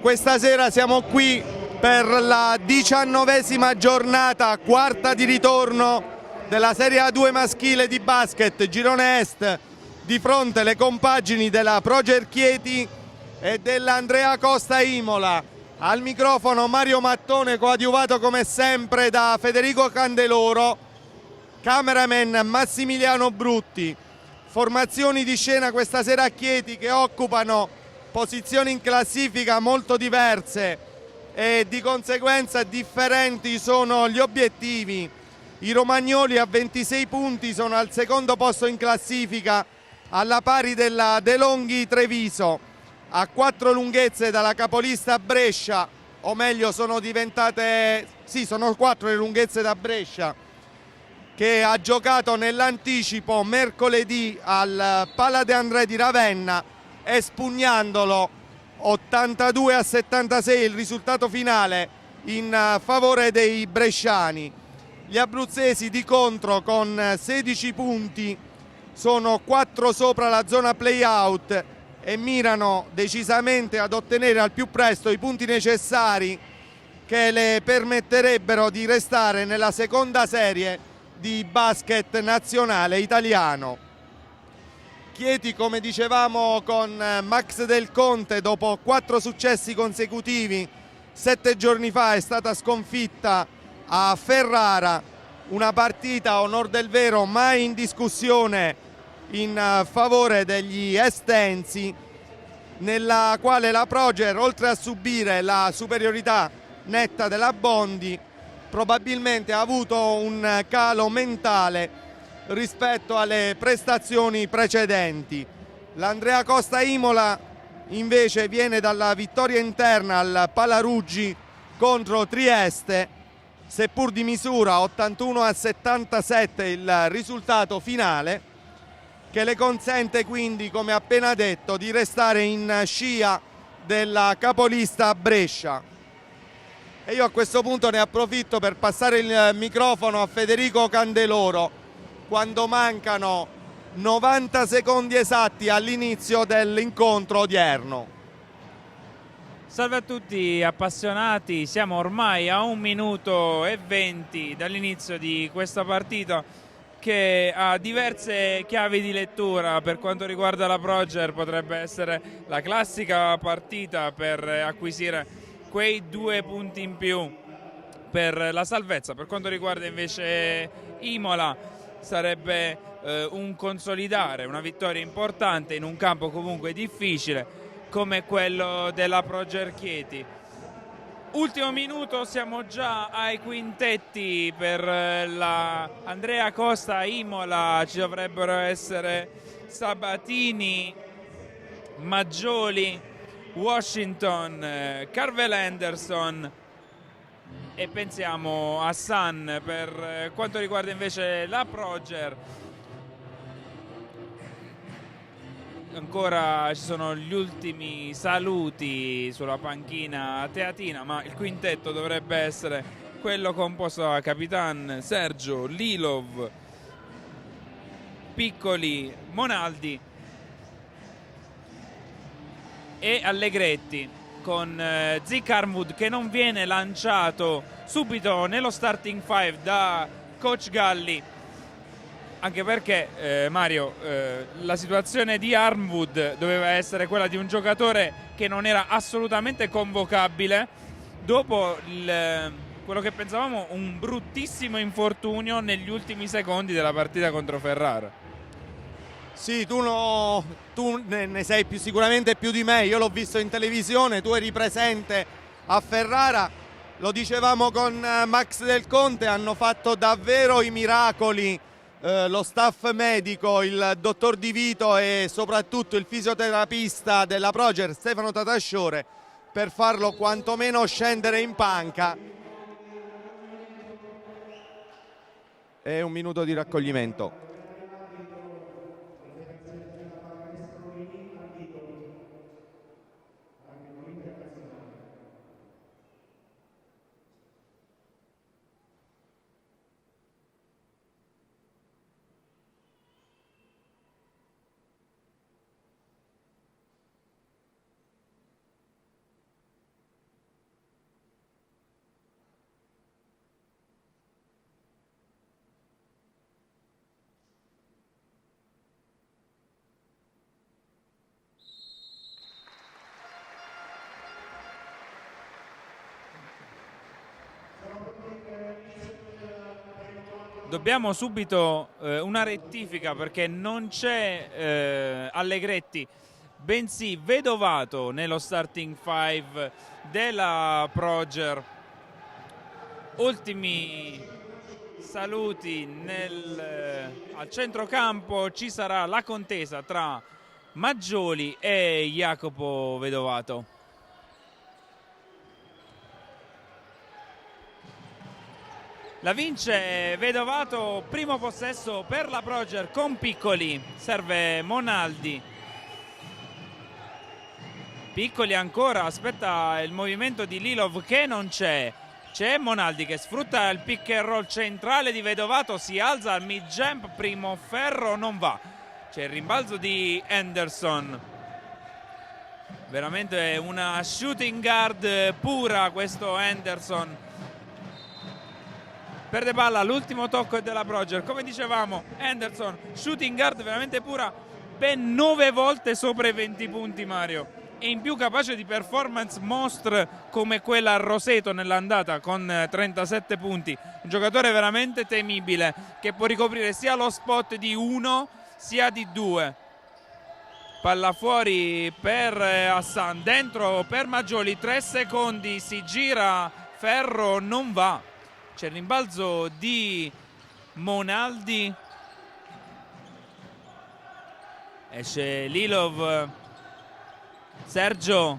questa sera siamo qui per la 19ª giornata, quarta di ritorno della Serie A2 maschile di basket, girone est, di fronte le compagini della Proger Chieti e dell'Andrea Costa Imola. Al microfono Mario Mattone, coadiuvato come sempre da Federico Candeloro, cameraman Massimiliano Brutti. Formazioni di scena questa sera a Chieti che occupano posizioni in classifica molto diverse e di conseguenza differenti sono gli obiettivi. I romagnoli a 26 punti sono al secondo posto in classifica, alla pari della De Longhi Treviso, a 4 lunghezze dalla capolista Brescia, o meglio sono 4 le lunghezze da Brescia, che ha giocato nell'anticipo mercoledì al Pala de André di Ravenna, espugnandolo 82-76 il risultato finale in favore dei bresciani. Gli abruzzesi di contro con 16 punti sono 4 sopra la zona play-out e mirano decisamente ad ottenere al più presto i punti necessari che le permetterebbero di restare nella seconda serie di basket nazionale italiano. Chieti, come dicevamo con Max Del Conte, dopo 4 successi consecutivi 7 giorni fa è stata sconfitta a Ferrara, una partita a onor del vero mai in discussione in favore degli estensi, nella quale la Proger, oltre a subire la superiorità netta della Bondi, probabilmente ha avuto un calo mentale rispetto alle prestazioni precedenti. L'Andrea Costa Imola invece viene dalla vittoria interna al Palaruggi contro Trieste, seppur di misura 81-77 il risultato finale, che le consente quindi, come appena detto, di restare in scia della capolista Brescia. E io a questo punto ne approfitto per passare il microfono a Federico Candeloro, quando mancano 90 secondi esatti all'inizio dell'incontro odierno. Salve a tutti appassionati, siamo ormai a 1 minuto e 20 dall'inizio di questa partita che ha diverse chiavi di lettura. Per quanto riguarda la Proger potrebbe essere la classica partita per acquisire quei 2 punti in più per la salvezza. Per quanto riguarda invece Imola sarebbe un consolidare una vittoria importante in un campo comunque difficile come quello della Proger Chieti. Ultimo minuto, siamo già ai quintetti per la Andrea Costa Imola. Ci dovrebbero essere Sabatini, Maggioli, Washington, Carvel Anderson e pensiamo a San. Per quanto riguarda invece la Proger, ancora ci sono gli ultimi saluti sulla panchina teatina, ma il quintetto dovrebbe essere quello composto da Capitan, Sergio, Lilov, Piccoli, Monaldi e Allegretti, con Zic Armwood che non viene lanciato subito nello starting 5 da coach Galli, anche perché Mario, la situazione di Armwood doveva essere quella di un giocatore che non era assolutamente convocabile dopo quello che pensavamo un bruttissimo infortunio negli ultimi secondi della partita contro Ferrara. Sì, tu ne sai sicuramente più di me, io l'ho visto in televisione, tu eri presente a Ferrara, lo dicevamo con Max Del Conte, hanno fatto davvero i miracoli, lo staff medico, il dottor Di Vito e soprattutto il fisioterapista della Proger Stefano Tatasciore, per farlo quantomeno scendere in panca. E 1 minuto di raccoglimento. Dobbiamo subito una rettifica, perché non c'è Allegretti, bensì Vedovato nello starting five della Proger. Ultimi saluti al centrocampo. Ci sarà la contesa tra Maggioli e Jacopo Vedovato. La vince Vedovato, primo possesso per la Proger con Piccoli, serve Monaldi. Piccoli ancora, aspetta il movimento di Lilov che non c'è. C'è Monaldi che sfrutta il pick and roll centrale di Vedovato, si alza al mid jump, primo ferro, non va. C'è il rimbalzo di Henderson. Veramente una shooting guard pura questo Henderson. Perde palla, l'ultimo tocco è della Proger. Come dicevamo, Henderson, shooting guard veramente pura, ben 9 volte sopra i 20 punti, Mario. E in più capace di performance mostre come quella a Roseto nell'andata con 37 punti. Un giocatore veramente temibile che può ricoprire sia lo spot di 1 sia di 2. Palla fuori per Hassan, dentro per Maggioli, 3 secondi, si gira, ferro, non va. C'è il rimbalzo di Monaldi, esce Lilov. Sergio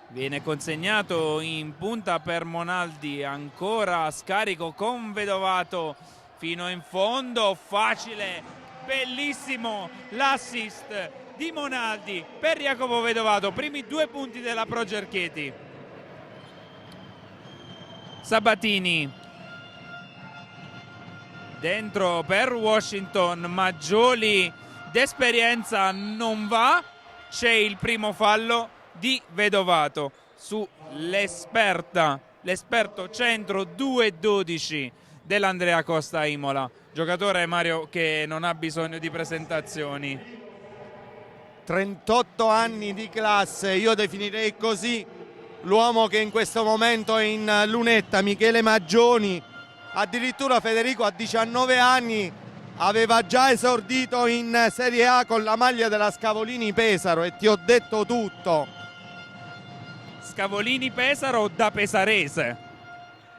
viene consegnato in punta per Monaldi, ancora scarico con Vedovato fino in fondo, facile, bellissimo l'assist di Monaldi per Jacopo Vedovato, primi 2 punti della Proger Chieti. Sabatini dentro per Washington, Maggioli d'esperienza non va. C'è il primo fallo di Vedovato l'esperto centro 2-12 dell'Andrea Costa Imola, giocatore, Mario, che non ha bisogno di presentazioni. 38 anni di classe, io definirei così l'uomo che in questo momento è in lunetta, Michele Maggioni. Addirittura Federico a 19 anni aveva già esordito in Serie A con la maglia della Scavolini Pesaro, e ti ho detto tutto. Scavolini Pesaro da pesarese.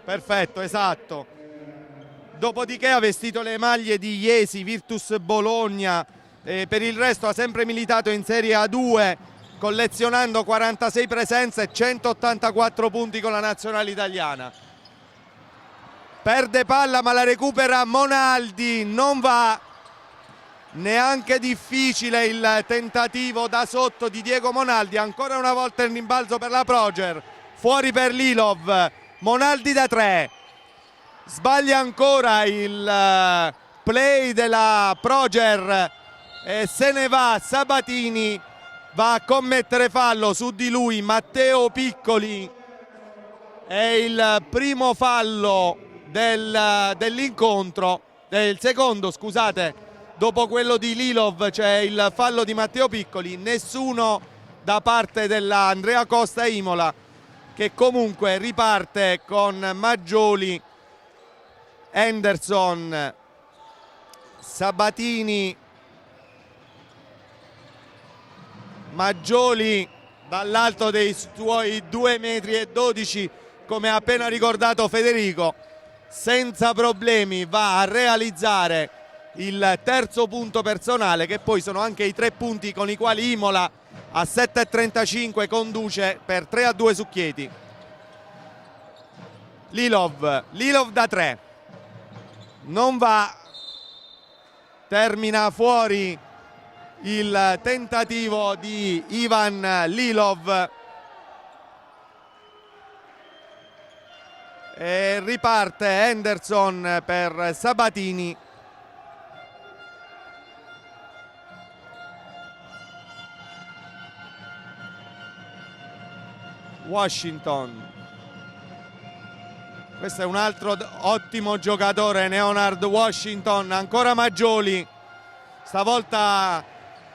Perfetto, esatto. Dopodiché ha vestito le maglie di Iesi, Virtus Bologna, per il resto ha sempre militato in Serie A2, collezionando 46 presenze e 184 punti con la nazionale italiana. Perde palla ma la recupera Monaldi, non va. Neanche difficile il tentativo da sotto di Diego Monaldi, ancora una volta il rimbalzo per la Proger, fuori per Lilov, Monaldi da 3, sbaglia ancora il play della Proger e se ne va Sabatini, va a commettere fallo su di lui Matteo Piccoli. È il primo fallo dell'incontro, il secondo, scusate, dopo quello di Lilov c'è il fallo di Matteo Piccoli, nessuno da parte dell'Andrea Costa Imola, che comunque riparte con Maggioli, Henderson, Sabatini, Maggioli dall'alto dei suoi 2,12 m, come ha appena ricordato Federico, senza problemi va a realizzare il terzo punto personale, che poi sono anche i 3 punti con i quali Imola a 7,35 conduce per 3-2 su Chieti. Lilov da 3, non va, termina fuori il tentativo di Ivan Lilov e riparte Henderson per Sabatini. Washington, questo è un altro ottimo giocatore, Leonard Washington, ancora Maggioli, stavolta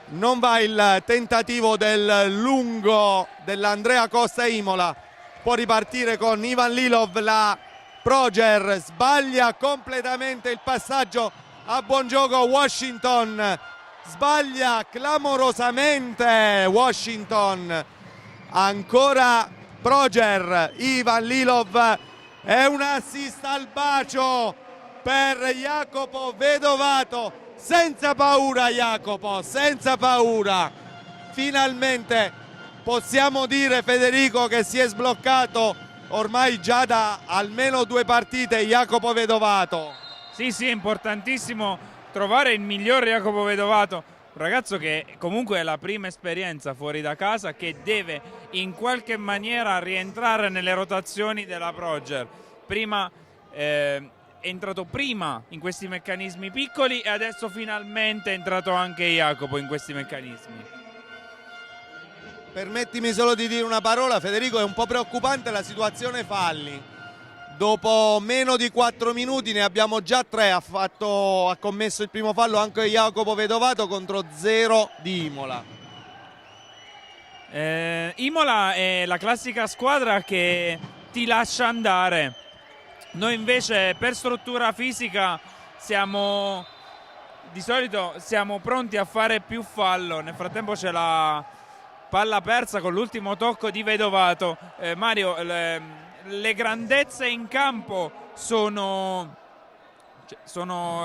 non va il tentativo del lungo dell'Andrea Costa Imola, può ripartire con Ivan Lilov, la Proger sbaglia completamente il passaggio a buon gioco. Washington sbaglia clamorosamente. Washington, ancora Proger. Ivan Lilov è un assist al bacio per Jacopo Vedovato. Senza paura Jacopo, senza paura. Finalmente possiamo dire, Federico, che si è sbloccato ormai già da almeno 2 partite Jacopo Vedovato. Sì, è importantissimo trovare il miglior Jacopo Vedovato, un ragazzo che comunque è la prima esperienza fuori da casa, che deve in qualche maniera rientrare nelle rotazioni della Proger. Prima è entrato prima in questi meccanismi piccoli e adesso finalmente è entrato anche Jacopo in questi meccanismi. Permettimi solo di dire una parola, Federico, è un po' preoccupante la situazione falli. Dopo meno di 4 minuti ne abbiamo già 3, ha commesso il primo fallo anche Jacopo Vedovato contro 0 di Imola. Imola è la classica squadra che ti lascia andare. Noi invece per struttura fisica di solito siamo pronti a fare più fallo. Nel frattempo c'è la palla persa con l'ultimo tocco di Vedovato. Mario, le grandezze in campo sono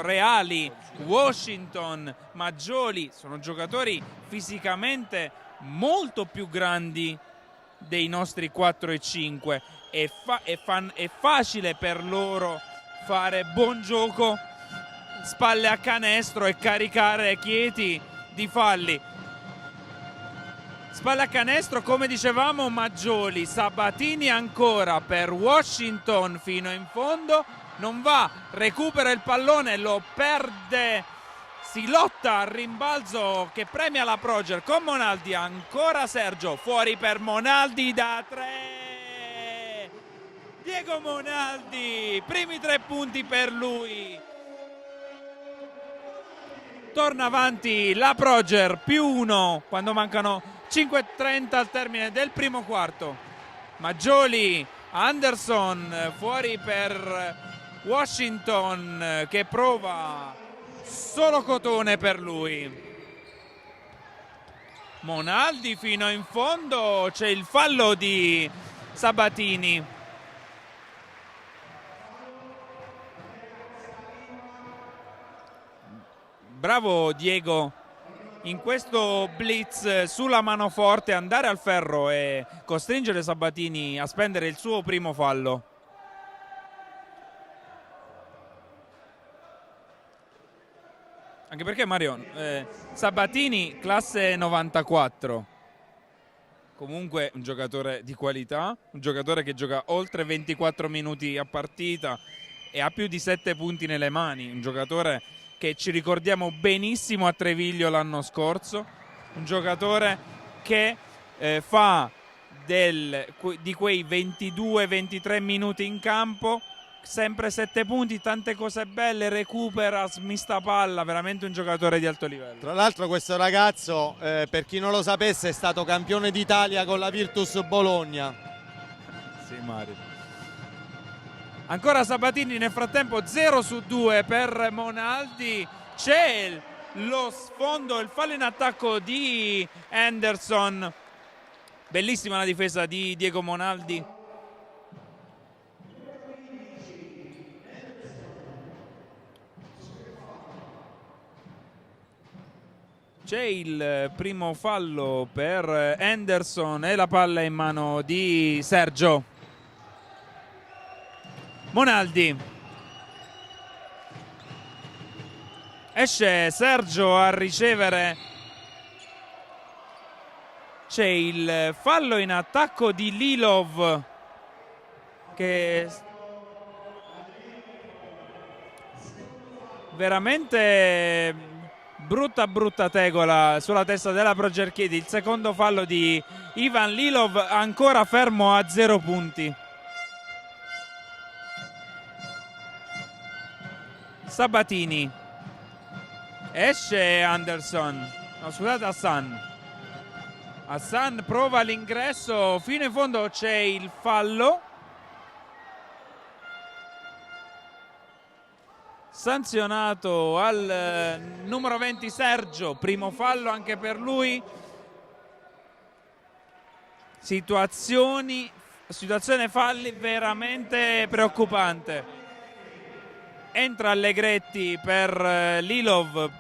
reali. Washington, Maggioli sono giocatori fisicamente molto più grandi dei nostri 4 e 5. È facile per loro fare buon gioco, spalle a canestro e caricare Chieti di falli. Spalle a canestro, come dicevamo, Maggioli. Sabatini ancora per Washington fino in fondo, non va, recupera il pallone, lo perde, si lotta al rimbalzo che premia la Proger con Monaldi. Ancora Sergio, fuori per Monaldi da 3. Diego Monaldi, primi 3 punti per lui. Torna avanti la Proger, +1 quando mancano 5:30 al termine del primo quarto. Maggioli, Anderson, fuori per Washington che prova, solo cotone per lui. Monaldi fino in fondo, c'è il fallo di Sabatini. Bravo Diego in questo blitz sulla manoforte, andare al ferro e costringere Sabatini a spendere il suo primo fallo. Anche perché Mario, Sabatini classe 94, comunque un giocatore di qualità, un giocatore che gioca oltre 24 minuti a partita e ha più di 7 punti nelle mani, un giocatore che ci ricordiamo benissimo a Treviglio l'anno scorso, un giocatore che fa di quei 22-23 minuti in campo sempre 7 punti, tante cose belle, recupera, smista palla, veramente un giocatore di alto livello. Tra l'altro questo ragazzo, per chi non lo sapesse, è stato campione d'Italia con la Virtus Bologna. Sì, Mario. Ancora Sabatini, nel frattempo 0 su 2 per Monaldi. C'è lo sfondo, il fallo in attacco di Anderson. Bellissima la difesa di Diego Monaldi. C'è il primo fallo per Anderson e la palla in mano di Sergio. Monaldi, esce Sergio a ricevere, c'è il fallo in attacco di Lilov che veramente brutta tegola sulla testa della Proger Chieti. Il secondo fallo di Ivan Lilov, ancora fermo a 0 punti. Sabatini, esce Anderson, no scusate, Hassan prova l'ingresso fino in fondo, c'è il fallo sanzionato al numero 20 Sergio, primo fallo anche per lui. Situazione falli veramente preoccupante. Entra Allegretti per Lilov.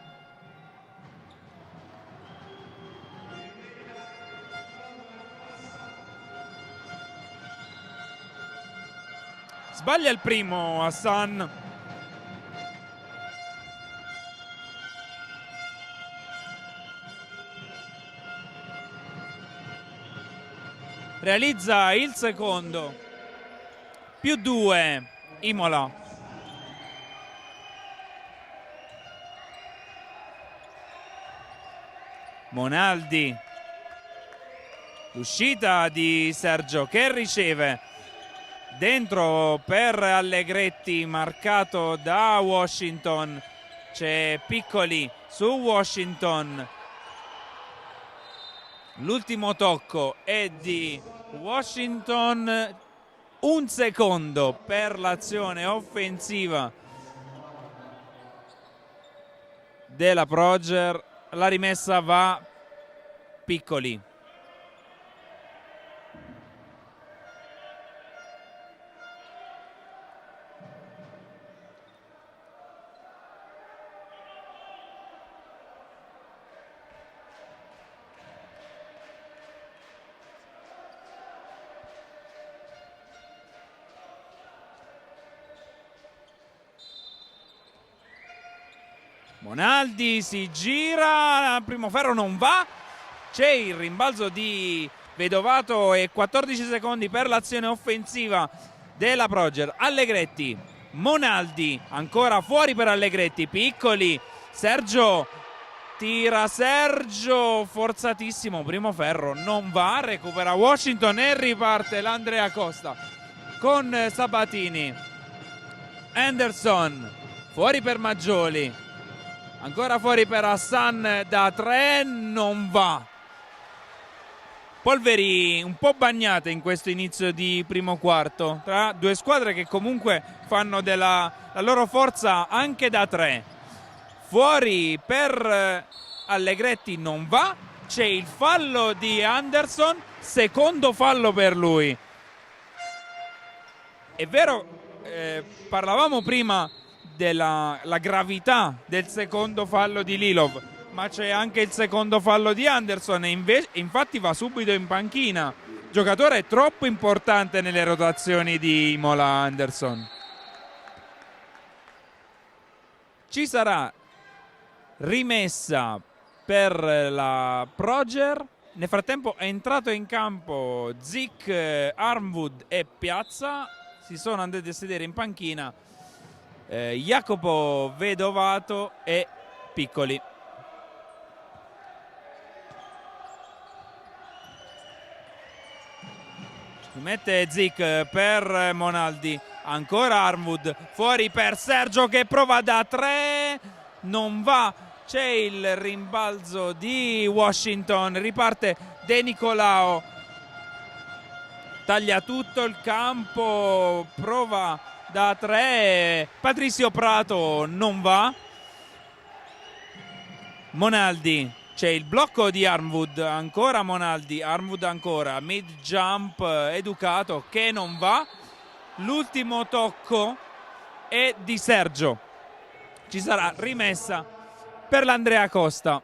Sbaglia il primo Hassan. Realizza il secondo. +2 Imola. Monaldi. L'uscita di Sergio che riceve. Dentro per Allegretti, marcato da Washington. C'è Piccoli su Washington. L'ultimo tocco è di Washington. Un secondo per l'azione offensiva della Proger. La rimessa va Piccoli. Monaldi si gira, primo ferro non va, c'è il rimbalzo di Vedovato e 14 secondi per l'azione offensiva della Proger. Allegretti, Monaldi, ancora fuori per Allegretti, Piccoli, Sergio, tira Sergio, forzatissimo, primo ferro non va, recupera Washington e riparte l'Andrea Costa con Sabatini. Anderson, fuori per Maggioli. Ancora fuori per Hassan da 3, non va. Polveri un po' bagnate in questo inizio di primo quarto, tra due squadre che comunque fanno la loro forza anche da 3. Fuori per Allegretti non va, c'è il fallo di Anderson, secondo fallo per lui. È vero, parlavamo prima della gravità del secondo fallo di Lilov, ma c'è anche il secondo fallo di Anderson e infatti va subito in panchina. Giocatore troppo importante nelle rotazioni di Imola Anderson. Ci sarà rimessa per la Proger. Nel frattempo è entrato in campo Zic, Armwood e Piazza. Si sono andati a sedere in panchina Jacopo, Vedovato e Piccoli. Si mette Zic per Monaldi, ancora Armwood, fuori per Sergio che prova da 3, non va, c'è il rimbalzo di Washington, riparte De Nicolao, taglia tutto il campo, prova da 3, Patrizio Prato non va. Monaldi, c'è il blocco di Armwood, ancora Monaldi, Armwood ancora, mid jump Educato che non va. L'ultimo tocco è di Sergio. Ci sarà rimessa per l'Andrea Costa.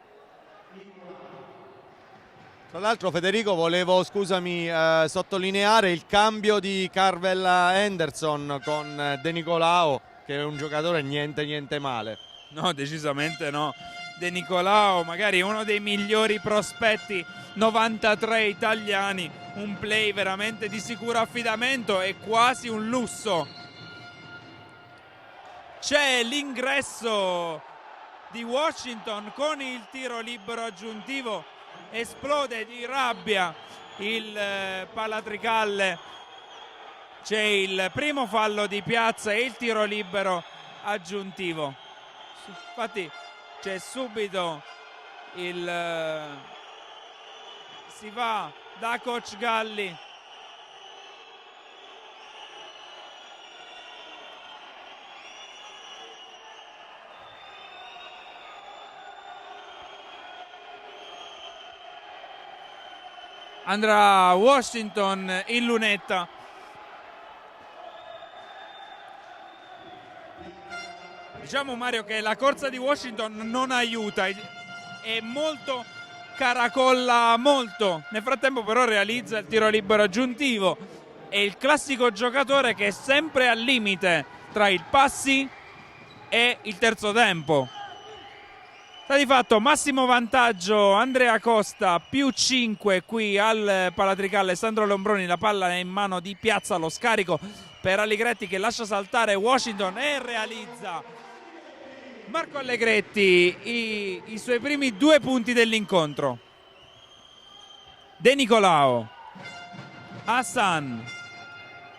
Tra l'altro, Federico, volevo, scusami, sottolineare il cambio di Carvel Henderson con De Nicolao, che è un giocatore niente male. No, decisamente no. De Nicolao, magari uno dei migliori prospetti 93 italiani, un play veramente di sicuro affidamento e quasi un lusso. C'è l'ingresso di Washington con il tiro libero aggiuntivo. Esplode di rabbia il Palatricalle. C'è il primo fallo di Piazza e il tiro libero aggiuntivo. Infatti c'è subito si va da coach Galli. andrà Washington in lunetta. Diciamo, Mario, che la corsa di Washington non aiuta, è molto caracolla molto, nel frattempo però realizza il tiro libero aggiuntivo. È il classico giocatore che è sempre al limite tra il passi e il terzo tempo. Sta di fatto massimo vantaggio Andrea Costa, più 5 qui al Palatrica. Alessandro Lombroni, la palla è in mano di Piazza, lo scarico per Allegretti che lascia saltare Washington e realizza Marco Allegretti i suoi primi 2 punti dell'incontro. De Nicolao, Hassan,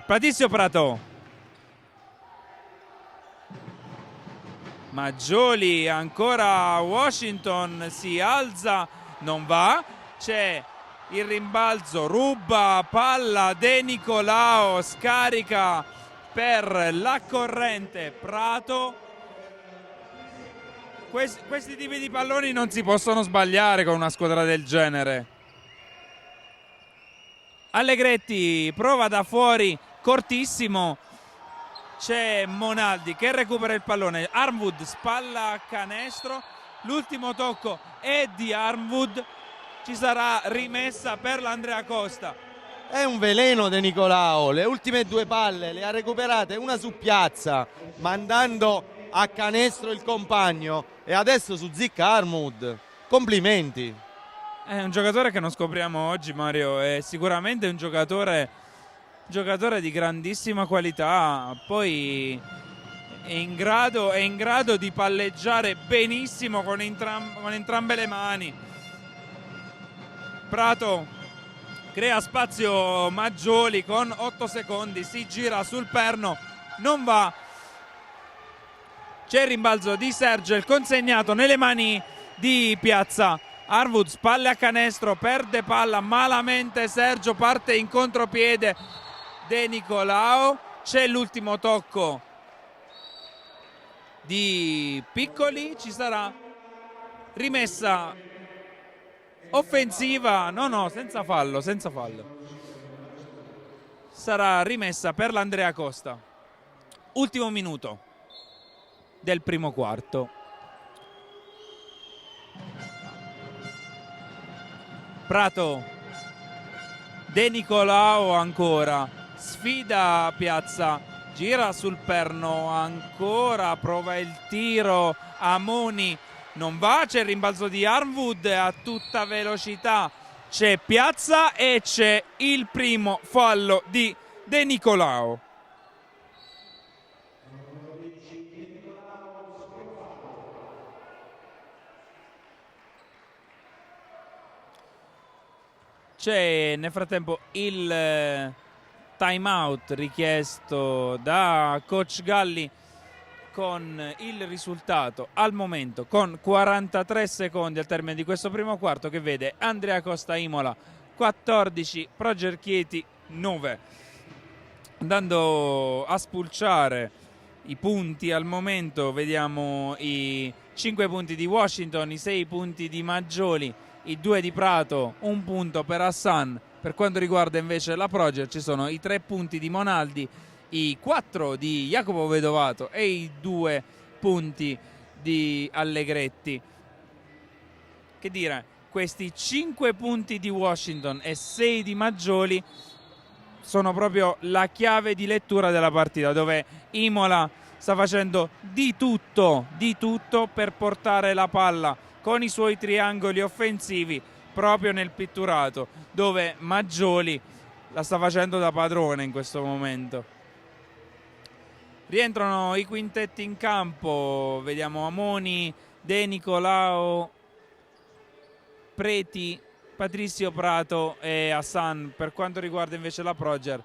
Patricio Prato, Maggioli, ancora Washington, si alza, non va, c'è il rimbalzo, ruba palla De Nicolao, scarica per la corrente Prato. Questi tipi di palloni non si possono sbagliare con una squadra del genere. Allegretti prova da fuori, cortissimo, c'è Monaldi che recupera il pallone, Armwood spalla a canestro, l'ultimo tocco è di Armwood, ci sarà rimessa per l'Andrea Costa. È un veleno De Nicolao, le ultime 2 palle le ha recuperate, una su Piazza, mandando a canestro il compagno, e adesso su Zic Armwood. Complimenti. È un giocatore che non scopriamo oggi, Mario, è sicuramente un giocatore di grandissima qualità, poi è in grado di palleggiare benissimo con entrambe le mani. Prato crea spazio, Maggioli con 8 secondi, si gira sul perno, non va. C'è il rimbalzo di Sergio, il consegnato nelle mani di Piazza. Armwood, spalle a canestro, perde palla malamente Sergio, parte in contropiede De Nicolao. C'è l'ultimo tocco di Piccoli, ci sarà rimessa offensiva, no, senza fallo. Sarà rimessa per l'Andrea Costa. Ultimo minuto del primo quarto. Prato, De Nicolao ancora, sfida Piazza, gira sul perno, ancora prova il tiro, Amoni non va, c'è il rimbalzo di Armwood a tutta velocità, c'è Piazza e c'è il primo fallo di De Nicolao. C'è nel frattempo il time out richiesto da coach Galli, con il risultato al momento, con 43 secondi al termine di questo primo quarto, che vede Andrea Costa Imola 14, Proger Chieti 9. Andando a spulciare i punti al momento, vediamo i 5 punti di Washington, i 6 punti di Maggioli, i 2 di Prato, 1 punto per Hassan. Per quanto riguarda invece la Proger ci sono i 3 punti di Monaldi, i 4 di Jacopo Vedovato e i 2 punti di Allegretti. Che dire, questi 5 punti di Washington e 6 di Maggioli sono proprio la chiave di lettura della partita, dove Imola sta facendo di tutto per portare la palla con i suoi triangoli offensivi proprio nel pitturato, dove Maggioli la sta facendo da padrone in questo momento. Rientrano i quintetti in campo, vediamo Amoni, De Nicolao, Preti, Patricio Prato e Hassan. Per quanto riguarda invece la Proger,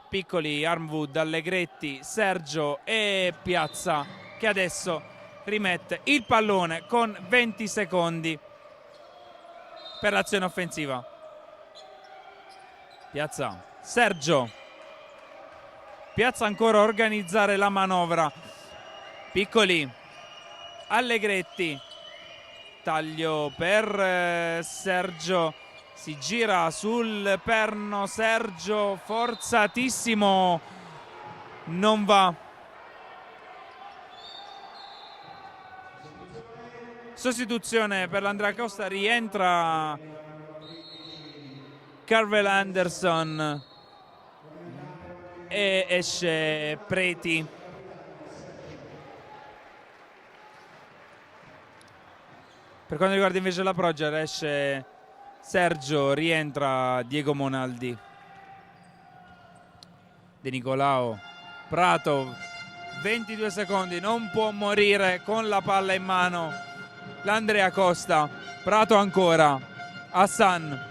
Piccoli, Armwood, Allegretti, Sergio e Piazza, che adesso rimette il pallone con 20 secondi per l'azione offensiva. Piazza, Sergio, Piazza ancora a organizzare la manovra. Piccoli, Allegretti, taglio per Sergio, si gira sul perno Sergio, forzatissimo, non va. Sostituzione per l'Andrea Costa, rientra Carvel Anderson e esce Preti. Per quanto riguarda invece la Proger, esce Sergio, rientra Diego Monaldi. De Nicolao, Prato, 22 secondi, non può morire con la palla in mano l'Andrea Costa. Prato ancora, Hassan,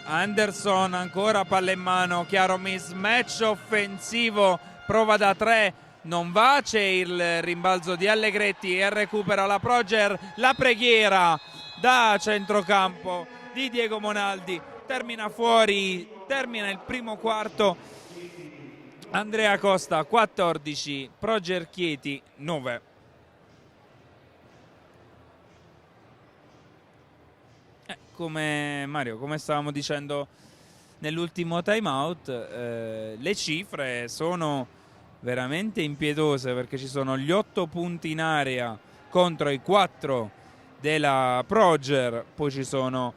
Anderson ancora palla in mano, chiaro mismatch offensivo, prova da 3, non va, c'è il rimbalzo di Allegretti e recupera la Proger, la preghiera da centrocampo di Diego Monaldi, termina fuori, termina il primo quarto. Andrea Costa 14, Proger Chieti 9. Come Mario, come stavamo dicendo nell'ultimo time out, le cifre sono veramente impietose, perché ci sono gli 8 punti in area contro i 4 della Proger, poi ci sono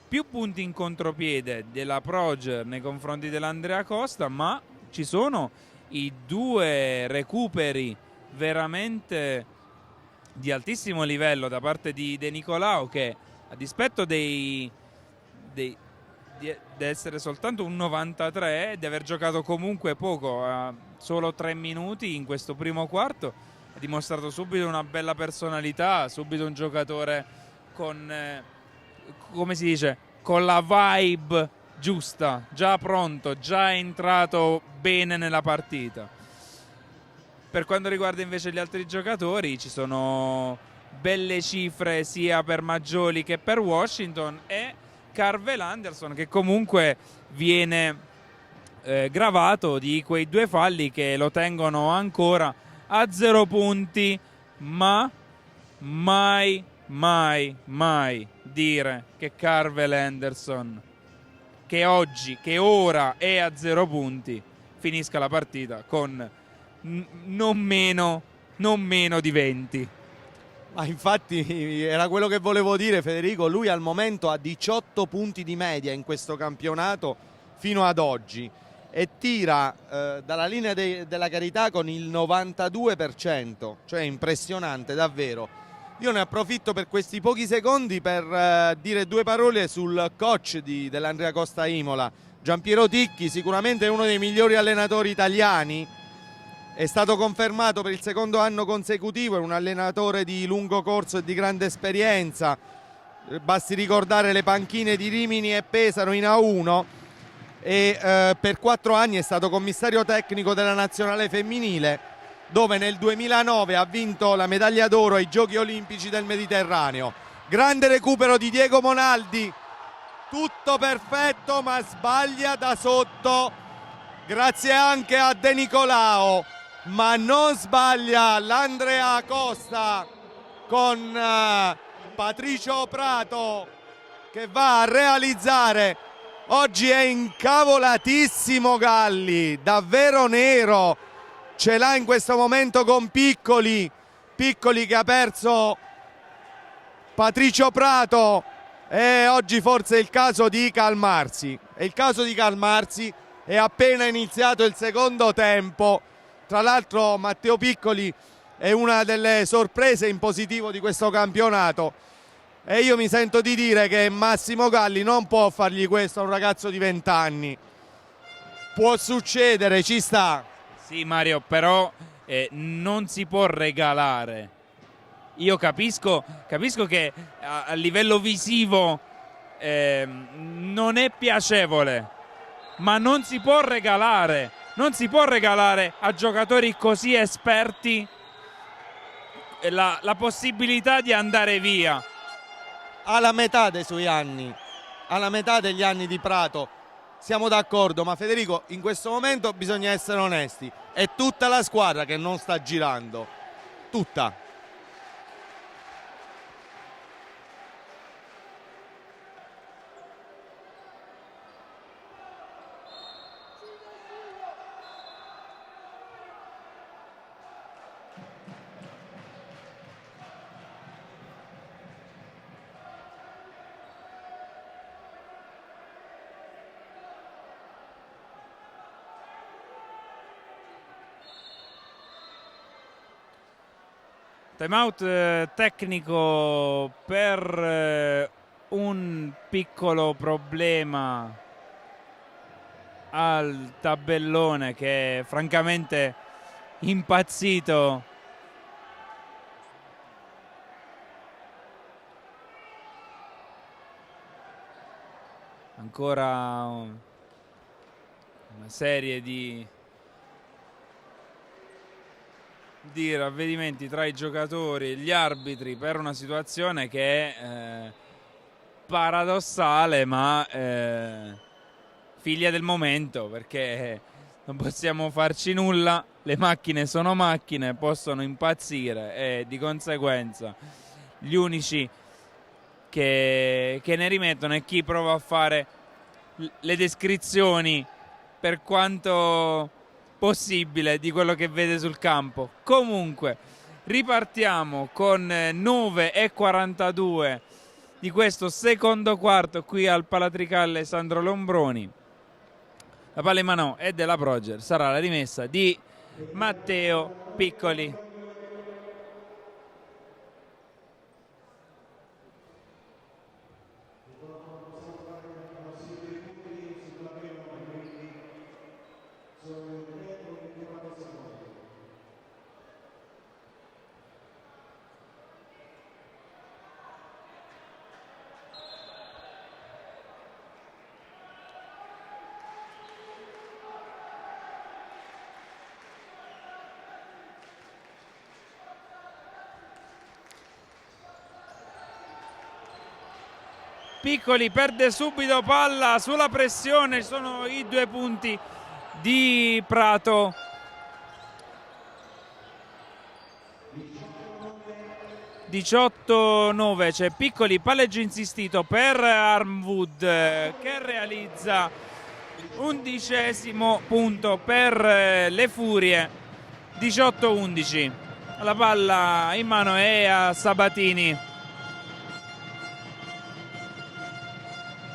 più punti in contropiede della Proger nei confronti dell'Andrea Costa, ma ci sono i 2 recuperi veramente di altissimo livello da parte di De Nicolao, che a dispetto di essere soltanto un 93 e di aver giocato comunque poco, solo 3 minuti in questo primo quarto, ha dimostrato subito una bella personalità, subito un giocatore con, come si dice, con la vibe giusta, già pronto, già entrato bene nella partita. Per quanto riguarda invece gli altri giocatori, ci sono belle cifre sia per Maggioli che per Washington, e Carvel Anderson, che comunque viene gravato di quei 2 falli che lo tengono ancora a 0 punti, ma mai dire che Carvel Anderson, che oggi, che ora è a 0 punti, finisca la partita con non meno di 20. Ma infatti era quello che volevo dire, Federico. Lui al momento ha 18 punti di media in questo campionato fino ad oggi e tira dalla linea della carità con il 92%, cioè impressionante davvero. Io ne approfitto per questi pochi secondi per dire 2 parole sul coach dell'Andrea Costa Imola, Giampiero Ticchi, sicuramente uno dei migliori allenatori italiani. È stato confermato per il 2° anno consecutivo, è un allenatore di lungo corso e di grande esperienza. Basti ricordare le panchine di Rimini e Pesaro in A1, e per 4 anni è stato commissario tecnico della nazionale femminile, dove nel 2009 ha vinto la medaglia d'oro ai Giochi Olimpici del Mediterraneo. Grande recupero di Diego Monaldi, tutto perfetto ma sbaglia da sotto, grazie anche a De Nicolao. Ma non sbaglia l'Andrea Costa con Patricio Prato che va a realizzare. Oggi è incavolatissimo Galli, davvero nero, ce l'ha in questo momento con Piccoli che ha perso Patricio Prato, e oggi forse è il caso di calmarsi, è appena iniziato il secondo tempo. Tra l'altro Matteo Piccoli è una delle sorprese in positivo di questo campionato, e io mi sento di dire che Massimo Galli non può fargli questo a un ragazzo di 20 anni. Può succedere, ci sta. Sì Mario, però non si può regalare. Io capisco che a livello visivo non è piacevole, ma non si può regalare. Non si può regalare a giocatori così esperti la possibilità di andare via. Alla metà dei suoi anni, alla metà degli anni di Prato, siamo d'accordo, ma Federico, in questo momento bisogna essere onesti, è tutta la squadra che non sta girando, tutta. Timeout tecnico per un piccolo problema al tabellone che è francamente impazzito. Ancora una serie di ravvedimenti tra i giocatori e gli arbitri per una situazione che è paradossale, ma figlia del momento, perché non possiamo farci nulla, le macchine sono macchine, possono impazzire e di conseguenza gli unici che ne rimettono è chi prova a fare le descrizioni per quanto possibile di quello che vede sul campo. Comunque ripartiamo con 9:42 di questo secondo quarto qui al Palatricalle Sandro Lombroni. La palla in mano è della Proger, sarà la rimessa di Matteo Piccoli. Piccoli perde subito palla sulla pressione, sono i 2 punti di Prato. (18-9), c'è Piccoli, palleggio insistito per Armwood che realizza 11° punto per le Furie. 18-11, la palla in mano è a Sabatini.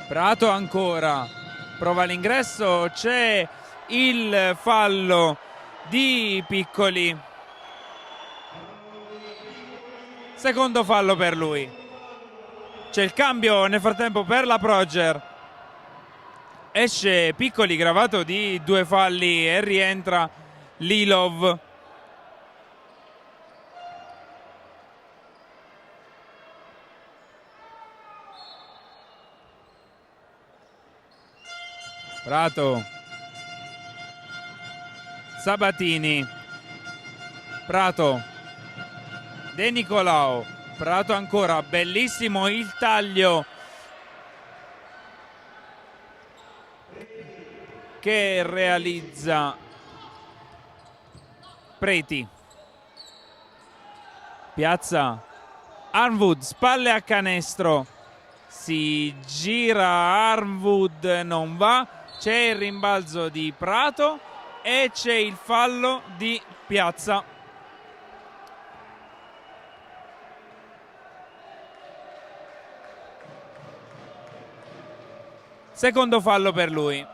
Prato ancora, prova l'ingresso, c'è il fallo di Piccoli. Secondo fallo per lui. C'è il cambio nel frattempo per la Proger. Esce Piccoli gravato di 2 falli e rientra Lilov. Prato, Sabatini, Prato, De Nicolao, Prato ancora, bellissimo il taglio che realizza Preti. Piazza Armwood, spalle a canestro, si gira Armwood, non va. C'è il rimbalzo di Prato e c'è il fallo di Piazza. Secondo fallo per lui.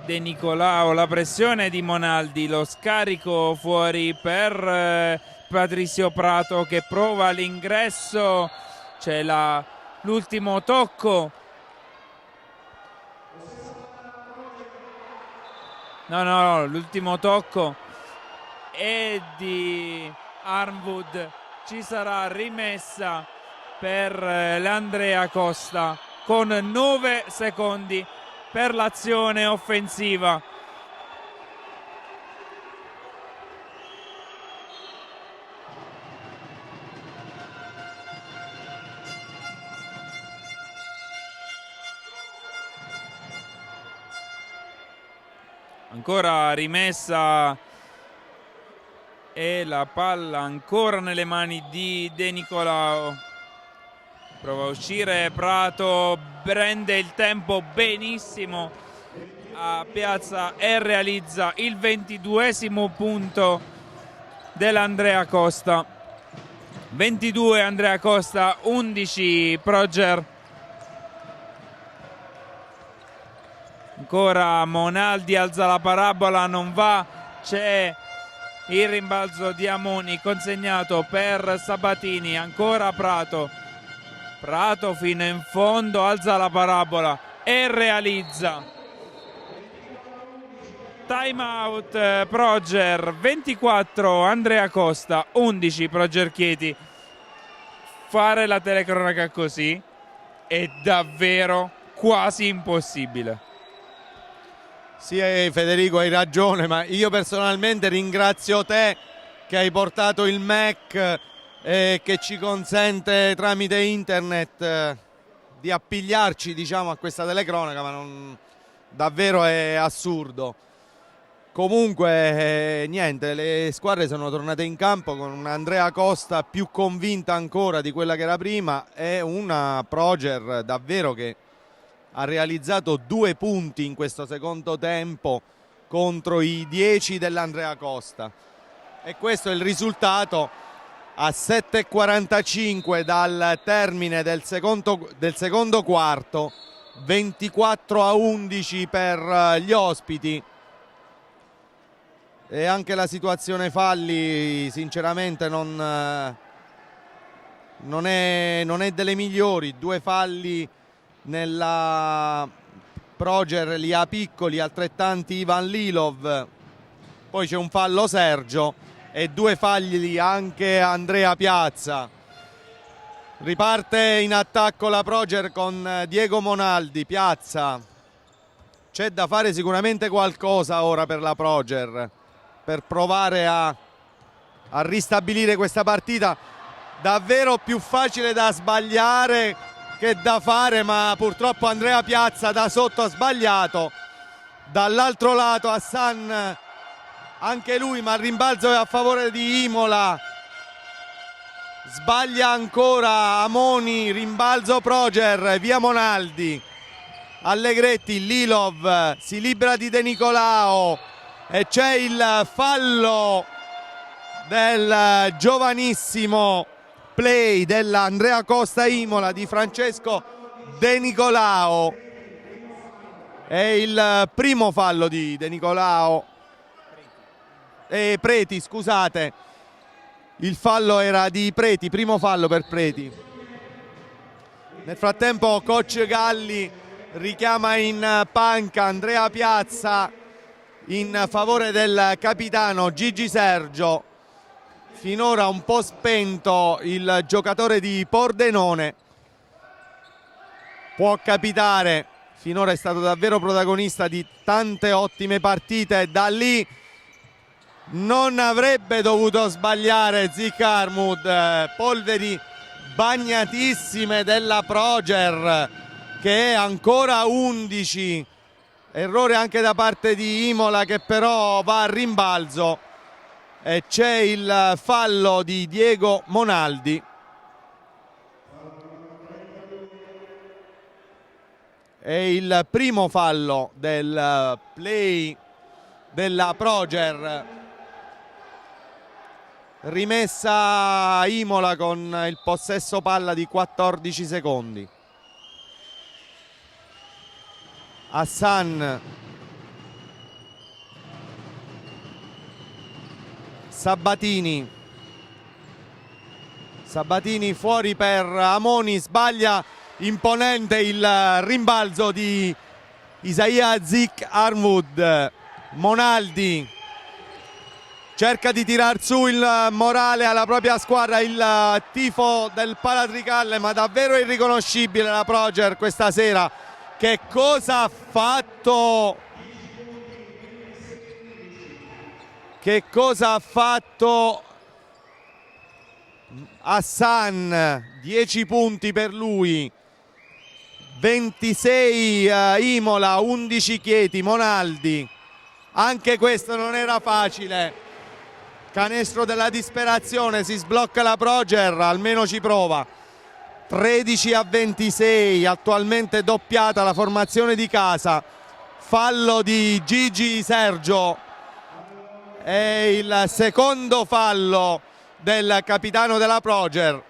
De Nicolao, la pressione di Monaldi, lo scarico fuori per Patrizio Prato che prova l'ingresso, c'è l'ultimo tocco. No, l'ultimo tocco è di Armwood, ci sarà rimessa per l'Andrea Costa con 9 secondi per l'azione offensiva. Ancora rimessa e la palla ancora nelle mani di De Nicolao. Prova a uscire Prato, prende il tempo benissimo a Piazza e realizza il 22° punto dell'Andrea Costa. 22 Andrea Costa, 11 Proger. Ancora Monaldi alza la parabola, non va, c'è il rimbalzo di Amoni consegnato per Sabatini, ancora Prato fino in fondo, alza la parabola e realizza. Time out Proger, 24 Andrea Costa, 11 Proger Chieti. Fare la telecronaca così è davvero quasi impossibile. Sì, Federico, hai ragione, ma io personalmente ringrazio te che hai portato il Mac e che ci consente tramite internet di appigliarci, diciamo, a questa telecronaca, ma davvero è assurdo. Comunque niente, le squadre sono tornate in campo con un Andrea Costa più convinta ancora di quella che era prima e una Proger davvero che ha realizzato 2 punti in questo secondo tempo contro i 10 dell'Andrea Costa, e questo è il risultato a 7:45 dal termine del secondo quarto, 24-11 per gli ospiti. E anche la situazione falli sinceramente non è delle migliori. 2 falli nella Proger li ha piccoli, altrettanti Ivan Lilov, poi c'è un fallo Sergio e 2 falli anche Andrea Piazza. Riparte in attacco la Proger con Diego Monaldi. Piazza, c'è da fare sicuramente qualcosa ora per la Proger per provare a ristabilire questa partita. Davvero più facile da sbagliare che da fare, ma purtroppo Andrea Piazza da sotto ha sbagliato. Dall'altro lato Hassan anche lui, ma il rimbalzo è a favore di Imola. Sbaglia ancora Amoni, rimbalzo Proger, via Monaldi. Allegretti, Lilov si libera di De Nicolao e c'è il fallo del giovanissimo play dell'Andrea Costa Imola di Francesco De Nicolao. È il primo fallo di De Nicolao Preti, scusate, il fallo era di Preti, primo fallo per Preti. Nel frattempo coach Galli richiama in panca Andrea Piazza in favore del capitano Gigi Sergio. Finora un po' spento il giocatore di Pordenone, può capitare, finora è stato davvero protagonista di tante ottime partite. Da lì non avrebbe dovuto sbagliare Zik Armud, polveri bagnatissime della Proger che è ancora 11. Errore anche da parte di Imola che però va a rimbalzo e c'è il fallo di Diego Monaldi. È il primo fallo del play della Proger. Rimessa Imola con il possesso palla di 14 secondi. Hassan, Sabatini fuori per Amoni, sbaglia imponente il rimbalzo di Isaia Zik Armud. Monaldi cerca di tirar su il morale alla propria squadra, il tifo del Palatricalle, ma davvero irriconoscibile la Proger questa sera. Che cosa ha fatto? Che cosa ha fatto Hassan? 10 punti per lui, 26 Imola, 11 Chieti. Monaldi, anche questo non era facile. Canestro della disperazione, si sblocca la Proger, almeno ci prova. 13-26, attualmente doppiata la formazione di casa. Fallo di Gigi Sergio, è il secondo fallo del capitano della Proger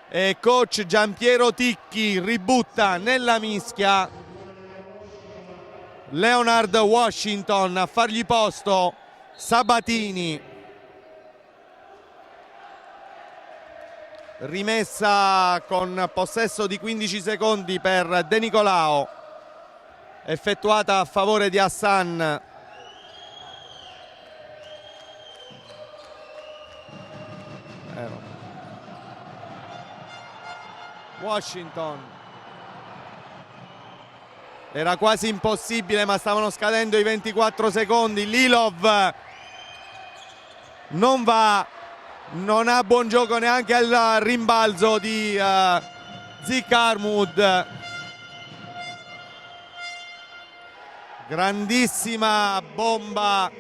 e coach Giampiero Ticchi ributta nella mischia Leonard Washington a fargli posto Sabatini. Rimessa con possesso di 15 secondi per De Nicolao, effettuata a favore di Hassan. Washington, era quasi impossibile, ma stavano scadendo i 24 secondi. Lilov non va, non ha buon gioco neanche al rimbalzo di Zik Armwood. Grandissima bomba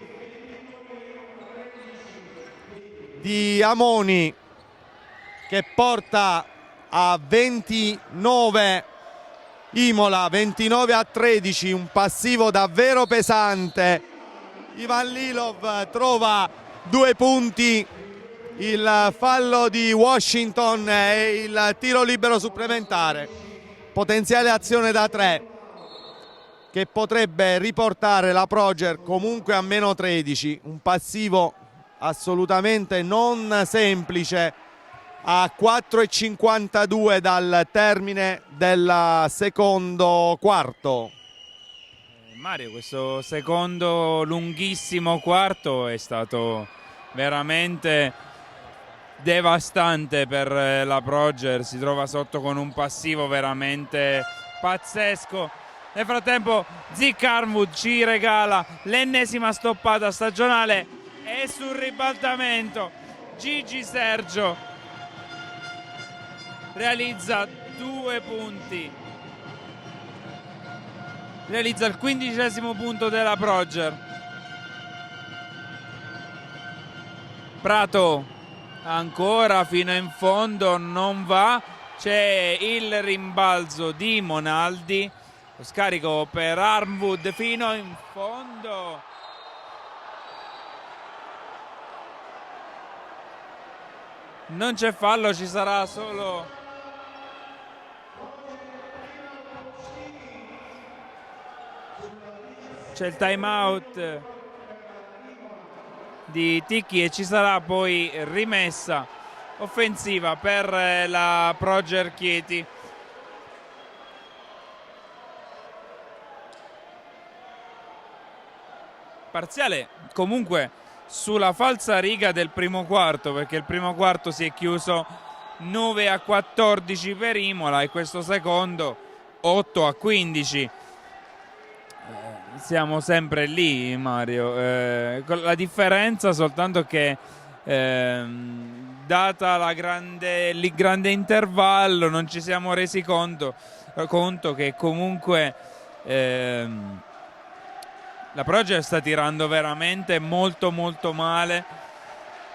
di Amoni che porta a 29 Imola, 29-13, un passivo davvero pesante. Ivan Lilov trova 2 punti, il fallo di Washington e il tiro libero supplementare. Potenziale azione da 3 che potrebbe riportare la Proger comunque a meno 13, un passivo assolutamente non semplice a 4,52 dal termine del secondo quarto. Mario, questo secondo lunghissimo quarto è stato veramente devastante per la Proger, si trova sotto con un passivo veramente pazzesco. Nel frattempo Zik Armwood ci regala l'ennesima stoppata stagionale e sul ribaltamento Gigi Sergio realizza 2 punti, realizza il 15° punto della Proger. Prato ancora fino in fondo non va, c'è il rimbalzo di Monaldi, lo scarico per Armwood fino in fondo. Non c'è fallo, ci sarà solo c'è il time out di Ticchi e ci sarà poi rimessa offensiva per la Proger Chieti. Parziale comunque sulla falsa riga del primo quarto, perché il primo quarto si è chiuso 9-14 per Imola e questo secondo 8-15. Siamo sempre lì, Mario, con la differenza soltanto che data il grande intervallo non ci siamo resi conto che comunque la Proger sta tirando veramente molto male,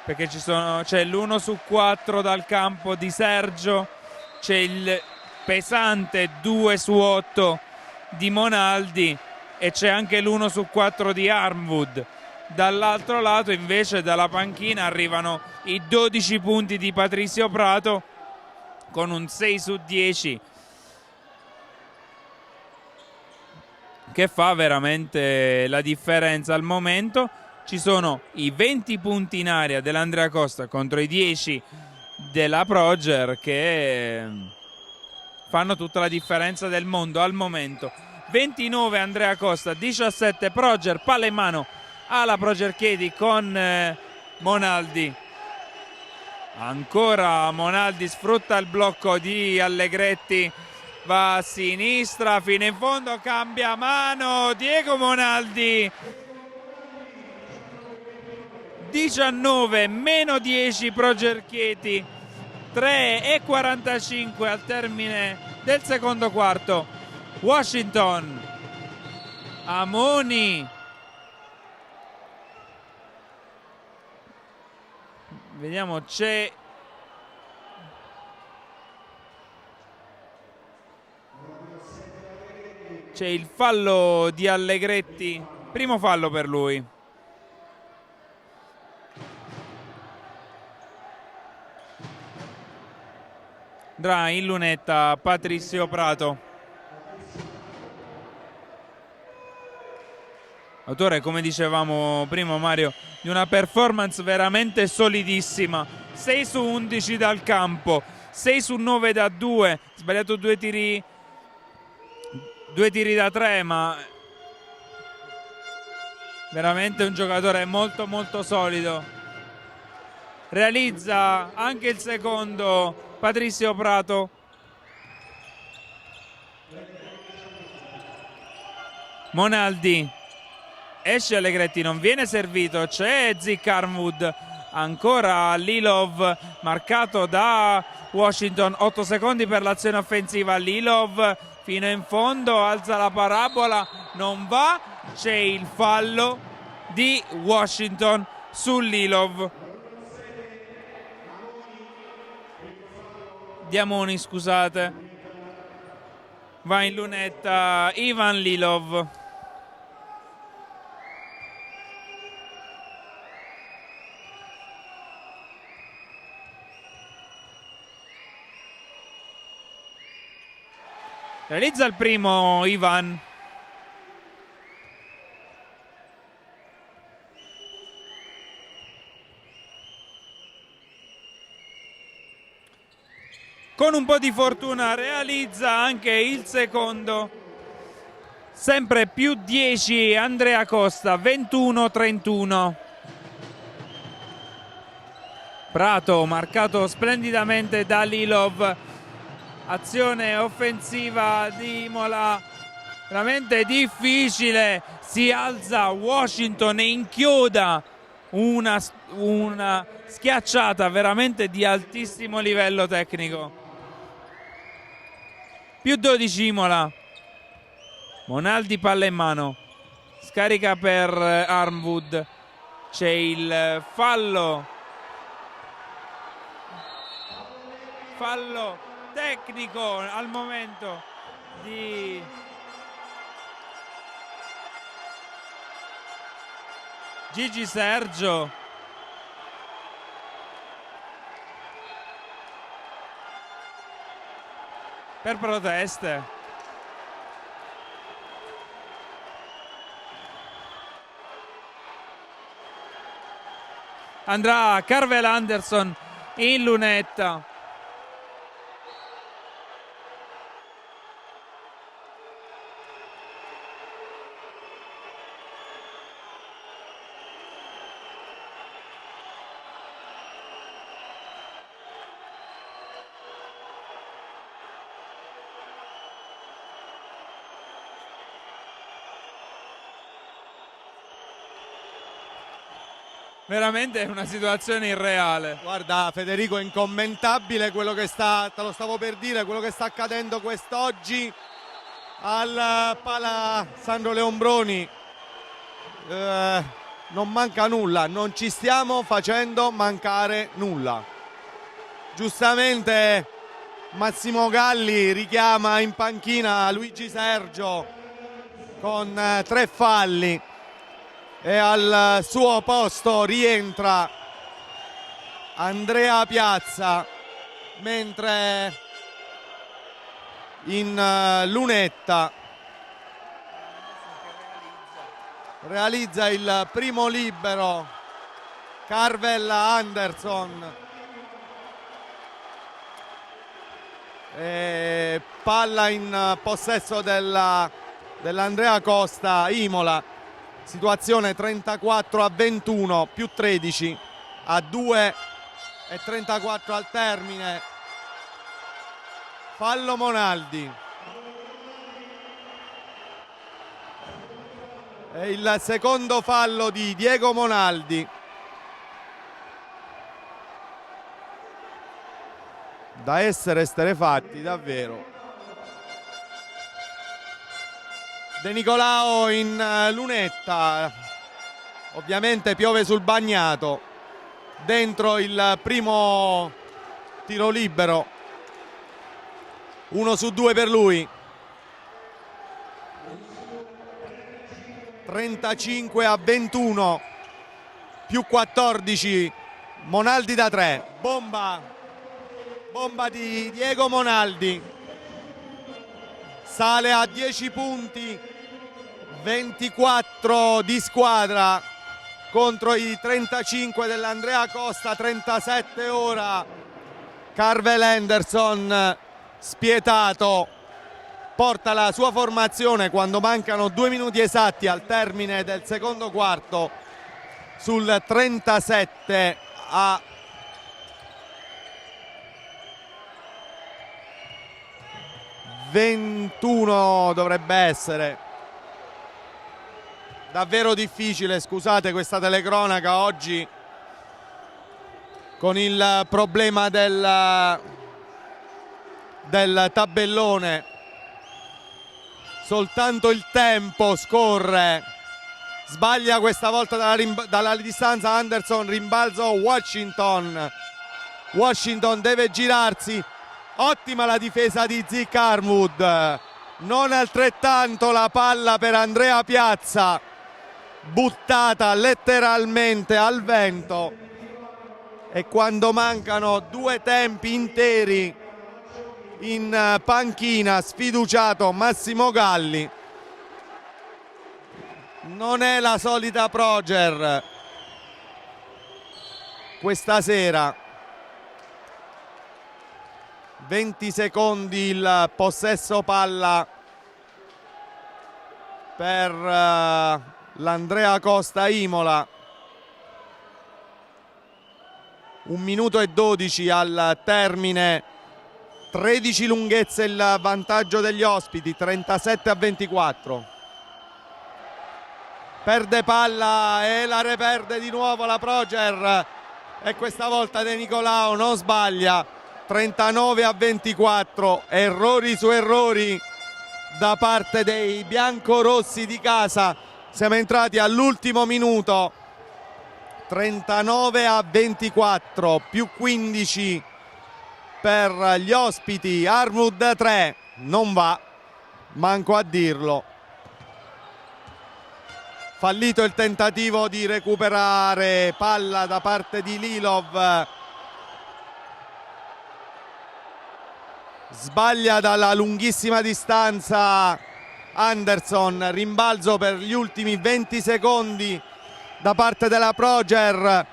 perché c'è l'1 su 4 dal campo di Sergio, c'è il pesante 2 su 8 di Monaldi e c'è anche l'1 su 4 di Armwood. Dall'altro lato invece dalla panchina arrivano i 12 punti di Patrizio Prato con un 6 su 10 che fa veramente la differenza al momento. Ci sono i 20 punti in aria dell'Andrea Costa contro i 10 della Proger che fanno tutta la differenza del mondo al momento. 29 Andrea Costa, 17 Proger, palla in mano alla Proger Chieti con Monaldi. Ancora Monaldi sfrutta il blocco di Allegretti, va a sinistra fino in fondo, cambia mano Diego Monaldi. 19 meno 10 Proger Chieti, 3:45 al termine del secondo quarto. Washington, Amoni, vediamo, c'è il fallo di Allegretti, primo fallo per lui. Andrà in lunetta Patrizio Prato. autore, come dicevamo prima Mario, di una performance veramente solidissima. 6 su 11 dal campo, 6 su 9 da 2, sbagliato due tiri da 3, ma veramente un giocatore molto molto solido. Realizza anche il secondo Patrizio Prato. Monaldi esce Allegretti, non viene servito, c'è Zick Armwood, ancora Lilov marcato da Washington, 8 secondi per l'azione offensiva. Lilov fino in fondo, alza la parabola, non va, c'è il fallo di Washington su Lilov. Diamoni, scusate, va in lunetta Ivan Lilov. Realizza il primo Ivan. Con un po' di fortuna realizza anche il secondo. Sempre più 10 Andrea Costa, 21-31. Prato marcato splendidamente da Lilov. Azione offensiva di Imola veramente difficile, si alza Washington e inchioda una schiacciata veramente di altissimo livello tecnico. Più 12 Imola. Monaldi palla in mano, scarica per Armwood, c'è il fallo tecnico al momento di Gigi Sergio. Per proteste. Andrà Carvel Anderson in lunetta. Veramente è una situazione irreale. Guarda Federico, è incommentabile quello che te lo stavo per dire, quello che sta accadendo quest'oggi al Pala Sandro Leombroni. Non manca nulla, non ci stiamo facendo mancare nulla. Giustamente Massimo Galli richiama in panchina Luigi Sergio con 3 falli. E al suo posto rientra Andrea Piazza, mentre in lunetta realizza il primo libero Carvel Anderson. E palla in possesso dell'Andrea Costa Imola. Situazione 34-21, più 13 a 2 e 34 al termine. Fallo Monaldi. E il secondo fallo di Diego Monaldi. Da essere esterefatti, davvero. De Nicolao in lunetta, ovviamente piove sul bagnato, dentro il primo tiro libero, 1 su 2 per lui. 35-21, più 14, Monaldi da 3, bomba di Diego Monaldi, sale a 10 punti, 24 di squadra contro i 35 dell'Andrea Costa, 37 ora. Carvel Henderson, spietato, porta la sua formazione quando mancano 2 minuti esatti al termine del secondo quarto sul 37 a 21 dovrebbe essere. Davvero difficile, scusate questa telecronaca oggi con il problema del tabellone. Soltanto il tempo scorre. Sbaglia questa volta dalla distanza Anderson, rimbalzo Washington. Washington deve girarsi. Ottima la difesa di Zick Armwood. Non altrettanto la palla per Andrea Piazza, buttata letteralmente al vento. E quando mancano 2 tempi interi in panchina, sfiduciato Massimo Galli. Non è la solita Proger questa sera. 20 secondi il possesso palla per l'Andrea Costa Imola. 1 minuto e 12 al termine. 13 lunghezze il vantaggio degli ospiti, 37-24. Perde palla e la reperde di nuovo la Proger, e questa volta De Nicolao non sbaglia. 39-24, errori su errori da parte dei biancorossi di casa. Siamo entrati all'ultimo minuto. 39-24, più 15 per gli ospiti. Armwood 3, non va, manco a dirlo. Fallito il tentativo di recuperare palla da parte di Lilov. Sbaglia dalla lunghissima distanza Anderson, rimbalzo per gli ultimi 20 secondi da parte della Proger,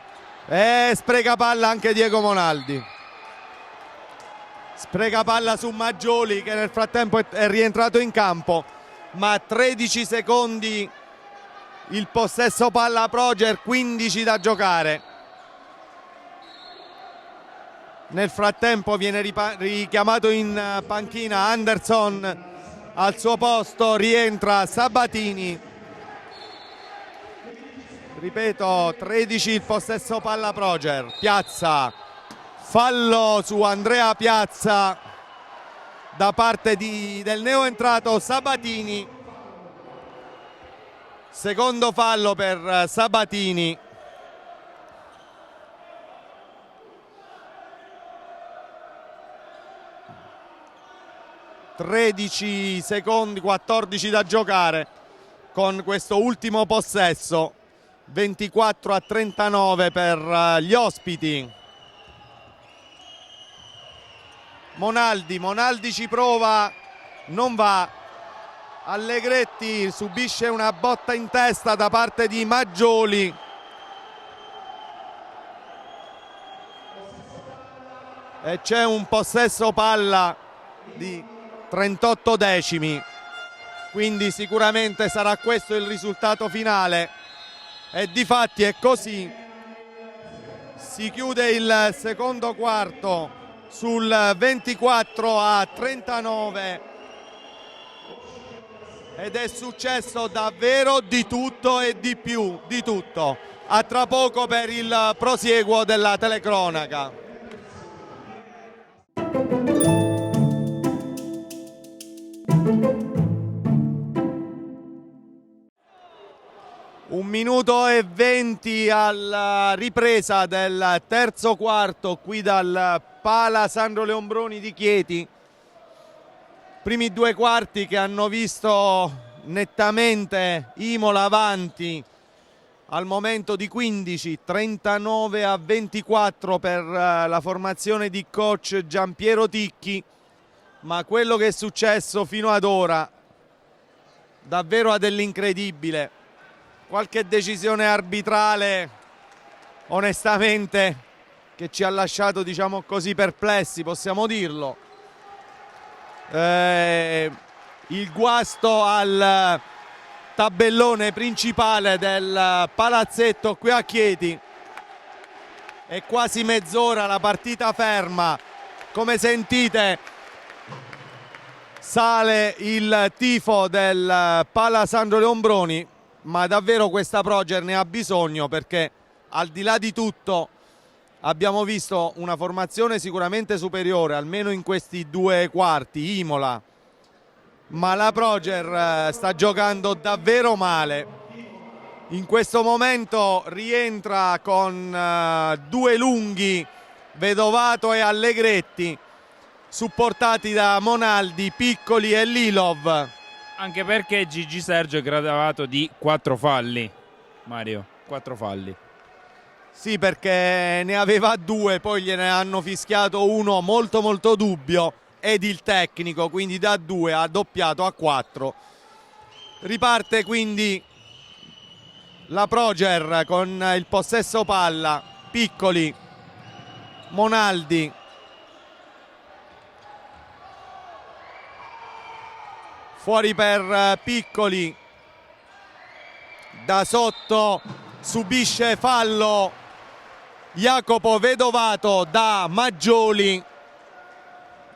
e spreca palla anche Diego Monaldi. Spreca palla su Maggioli, che nel frattempo è rientrato in campo, ma 13 secondi il possesso palla Proger, 15 da giocare. Nel frattempo viene richiamato in panchina Anderson, al suo posto rientra Sabatini. Ripeto, 13 il possesso palla Proger. Piazza, fallo su Andrea Piazza da parte del neoentrato Sabatini. Secondo fallo per Sabatini. (13 secondi, 14 da giocare con questo ultimo possesso). 24-39 per gli ospiti. Monaldi ci prova, non va. Allegretti subisce una botta in testa da parte di Maggioli. E c'è un possesso palla di 38 decimi, quindi sicuramente sarà questo il risultato finale, e difatti è così. Si chiude il secondo quarto sul 24-39 ed è successo davvero di tutto e di più di tutto. A tra poco per il prosieguo della telecronaca. Un minuto e 20 alla ripresa del terzo quarto qui dal Pala Sandro Leombroni di Chieti. Primi 2 quarti che hanno visto nettamente Imola avanti al momento di 15, 39-24 per la formazione di coach Giampiero Ticchi, ma quello che è successo fino ad ora davvero a dell'incredibile. Qualche decisione arbitrale onestamente che ci ha lasciato, diciamo così, perplessi, possiamo dirlo. Il guasto al tabellone principale del palazzetto qui a Chieti. È quasi mezz'ora la partita ferma. Come sentite sale il tifo del Pala Sandro Leombroni, ma davvero questa Proger ne ha bisogno, perché al di là di tutto abbiamo visto una formazione sicuramente superiore, almeno in questi due quarti, Imola, ma la Proger sta giocando davvero male. In questo momento rientra con due lunghi, Vedovato e Allegretti, supportati da Monaldi, Piccoli e Lilov. Anche perché Gigi Sergio è gradato di 4 falli, Mario, 4 falli. Sì, perché ne aveva 2, poi gliene hanno fischiato uno molto molto dubbio, ed il tecnico, quindi da 2 ha doppiato a 4. Riparte quindi la Proger con il possesso palla, Piccoli, Monaldi, fuori per Piccoli, da sotto subisce fallo Jacopo Vedovato da Maggioli,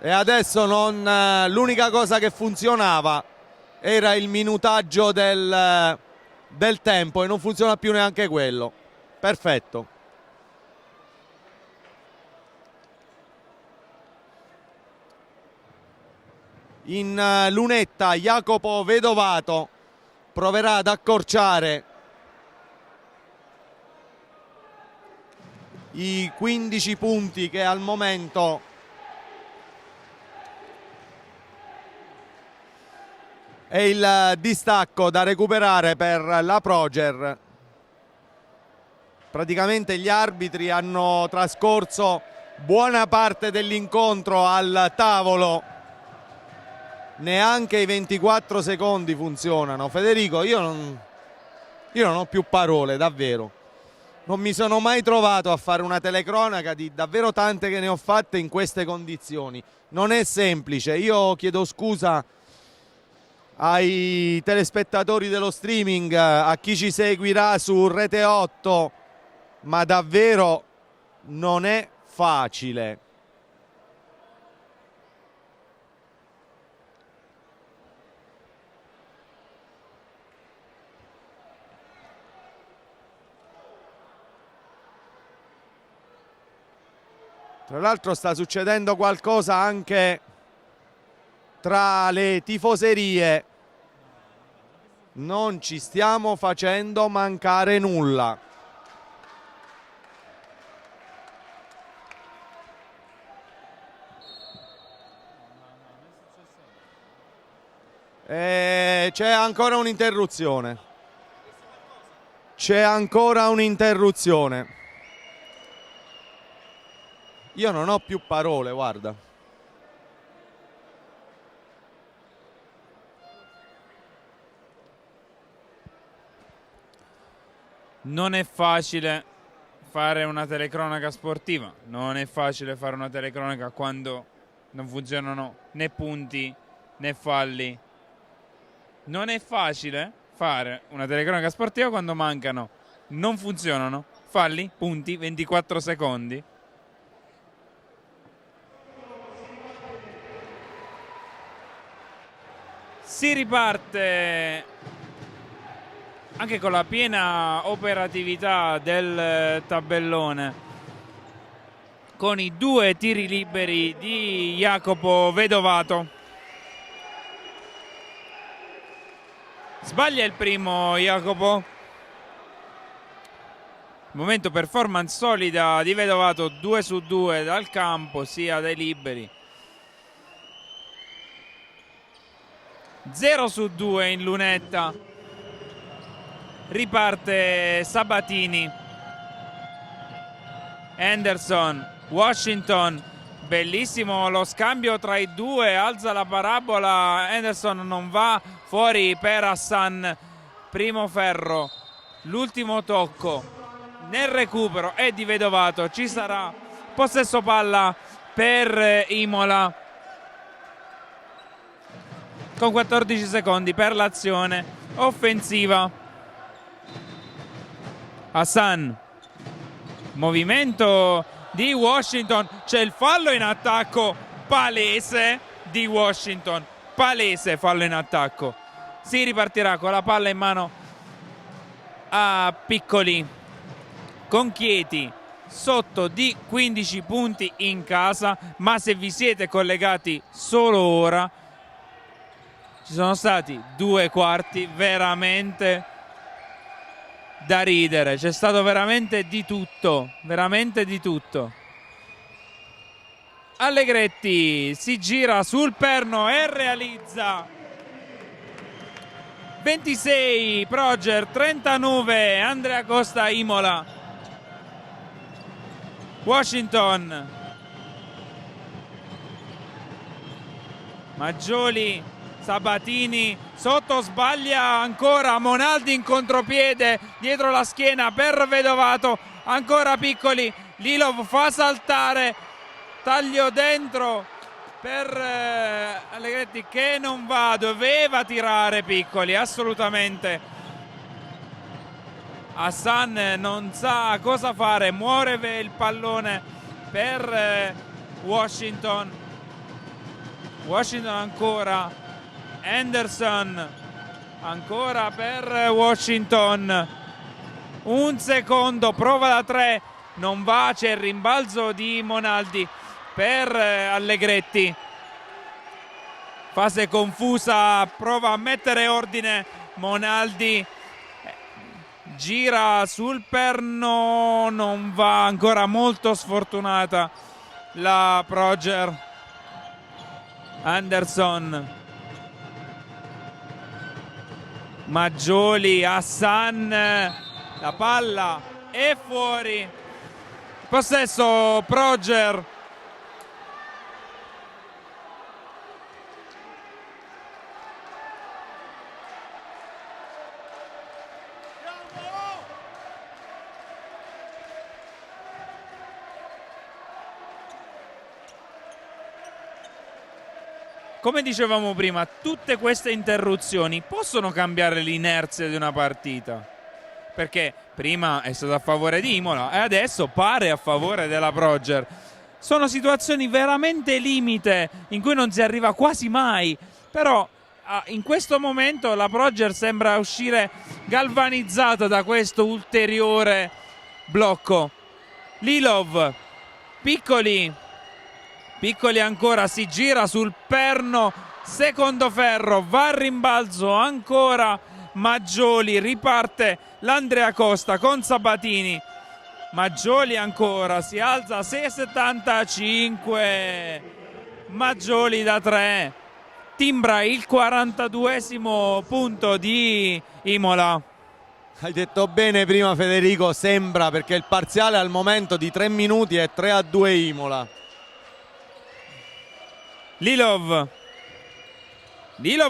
e adesso l'unica cosa che funzionava era il minutaggio del tempo, e non funziona più neanche quello. Perfetto. In lunetta Jacopo Vedovato proverà ad accorciare i 15 punti che al momento è il distacco da recuperare per la Proger. Praticamente gli arbitri hanno trascorso buona parte dell'incontro al tavolo, neanche i 24 secondi funzionano. Federico, io non ho più parole, davvero. Non mi sono mai trovato a fare una telecronaca, di davvero tante che ne ho fatte, in queste condizioni. Non è semplice. Io chiedo scusa ai telespettatori dello streaming, a chi ci seguirà su Rete 8, ma davvero non è facile. Tra l'altro sta succedendo qualcosa anche tra le tifoserie. Non ci stiamo facendo mancare nulla. C'è ancora un'interruzione. C'è ancora un'interruzione. Io non ho più parole, guarda. Non è facile fare una telecronaca sportiva, non è facile fare una telecronaca quando non funzionano né punti né falli. Non è facile fare una telecronaca sportiva quando mancano, non funzionano, falli, punti, 24 secondi. Si riparte anche con la piena operatività del tabellone, con i 2 tiri liberi di Jacopo Vedovato. Sbaglia il primo Jacopo. Momento performance solida di Vedovato, 2 su 2 dal campo sia dai liberi. 0 su 2 in lunetta. Riparte Sabatini, Henderson, Washington, Bellissimo lo scambio tra i due, alza la parabola, Anderson non va, fuori per Hassan. Primo ferro, l'ultimo tocco, nel recupero è di Vedovato, ci sarà possesso palla per Imola con 14 secondi per l'azione offensiva. Hassan, movimento di Washington, c'è il fallo in attacco palese di Washington, palese fallo in attacco. Si ripartirà con la palla in mano a Piccoli, con Chieti sotto di 15 punti in casa, ma se vi siete collegati solo ora ci sono stati 2 quarti veramente da ridere, c'è stato veramente di tutto, veramente di tutto. Allegretti si gira sul perno e realizza. 26 Proger, 39 Andrea Costa Imola. Washington, Maggioli, Sabatini sotto, sbaglia ancora Monaldi in contropiede dietro la schiena per Vedovato, ancora Piccoli, Lilov fa saltare, taglio dentro per Allegretti che non va, doveva tirare Piccoli assolutamente. Hassan non sa cosa fare, muore il pallone per Washington. Washington ancora, Anderson ancora per Washington, un secondo, prova da 3, non va, c'è il rimbalzo di Monaldi per Allegretti. Fase confusa, prova a mettere ordine Monaldi, gira sul perno, non va, ancora molto sfortunata la Proger. Anderson, Maggioli, Hassan, la palla è fuori, possesso Proger. Come dicevamo prima, tutte queste interruzioni possono cambiare l'inerzia di una partita, perché prima è stato a favore di Imola e adesso pare a favore della Proger. Sono situazioni veramente limite in cui non si arriva quasi mai, però in questo momento la Proger sembra uscire galvanizzata da questo ulteriore blocco. Lilov, Piccoli ancora, si gira sul perno, secondo ferro, va al rimbalzo ancora Maggioli, riparte l'Andrea Costa con Sabatini. Maggioli ancora, si alza 6,75, Maggioli da 3, timbra il 42esimo punto di Imola. Hai detto bene prima Federico, sembra, perché il parziale al momento di 3 minuti è 3-2 Imola. Lilov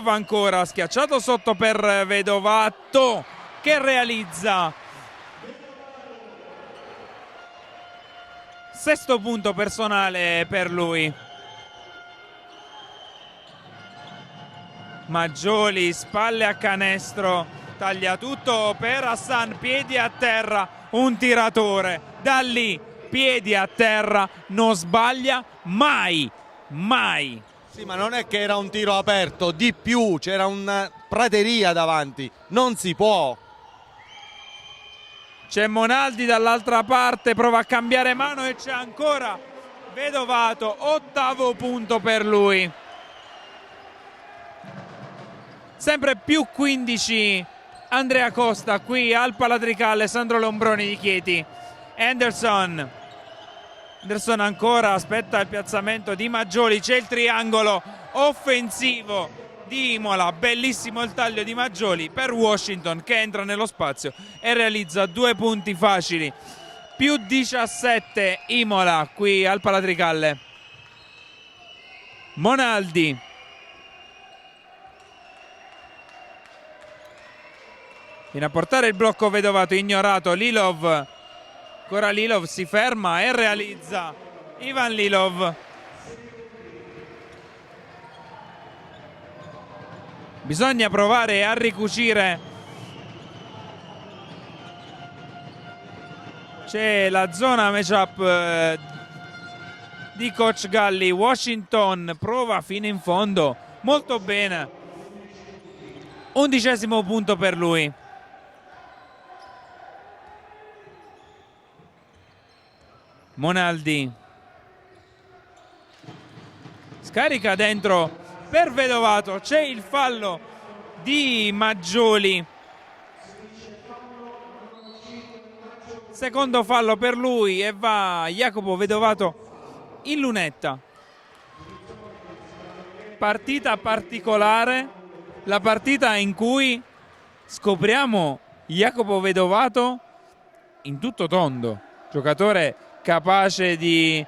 ancora, schiacciato sotto per Vedovato che realizza. Sesto punto personale per lui. Maggioli, spalle a canestro, taglia tutto per Hassan, piedi a terra, un tiratore. Da lì, piedi a terra, non sbaglia mai. Sì, ma non è che era un tiro aperto, di più, c'era una prateria davanti, non si può. C'è Monaldi dall'altra parte, prova a cambiare mano e c'è ancora Vedovato, ottavo punto per lui. Sempre più 15 Andrea Costa qui al Palatricale, Sandro Lombroni di Chieti. Anderson ancora, aspetta il piazzamento di Maggioli, c'è il triangolo offensivo di Imola, bellissimo il taglio di Maggioli per Washington che entra nello spazio e realizza 2 punti facili. Più 17 Imola qui al Palatricalle. Monaldi. Viene a portare il blocco Vedovato, ignorato. Lilov. Ancora Lilov si ferma e realizza. Ivan Lilov. Bisogna provare a ricucire. C'è la zona matchup di coach Galli. Washington prova fino in fondo, molto bene. 11° punto per lui. Monaldi scarica dentro per Vedovato. C'è il fallo di Maggioli, secondo fallo per lui, e va Jacopo Vedovato in lunetta. Partita particolare, la partita in cui scopriamo Jacopo Vedovato in tutto tondo, giocatore capace di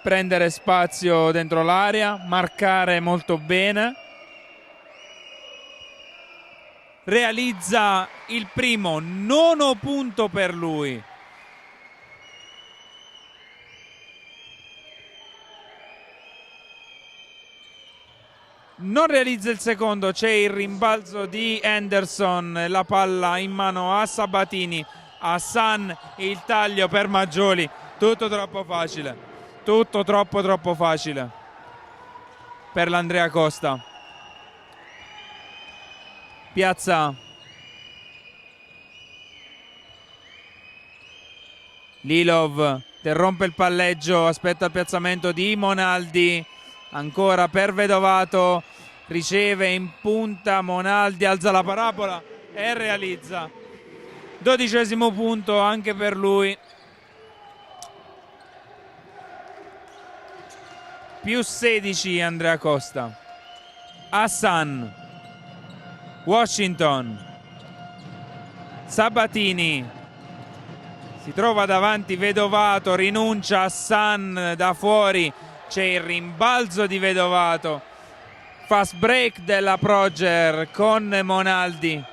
prendere spazio dentro l'area, marcare molto bene. Realizza il primo, 9° punto per lui. Non realizza il secondo, c'è il rimbalzo di Henderson, la palla in mano a Sabatini. Hassan, il taglio per Maggioli. Tutto troppo facile, tutto troppo facile per l'Andrea Costa. Piazza. Lilov interrompe il palleggio, aspetta il piazzamento di Monaldi. Ancora per Vedovato, riceve in punta Monaldi, alza la parabola e realizza. 12° punto anche per lui. Più 16 Andrea Costa. Hassan. Washington. Sabatini. Si trova davanti Vedovato, rinuncia Hassan da fuori. C'è il rimbalzo di Vedovato. Fast break della Proger con Monaldi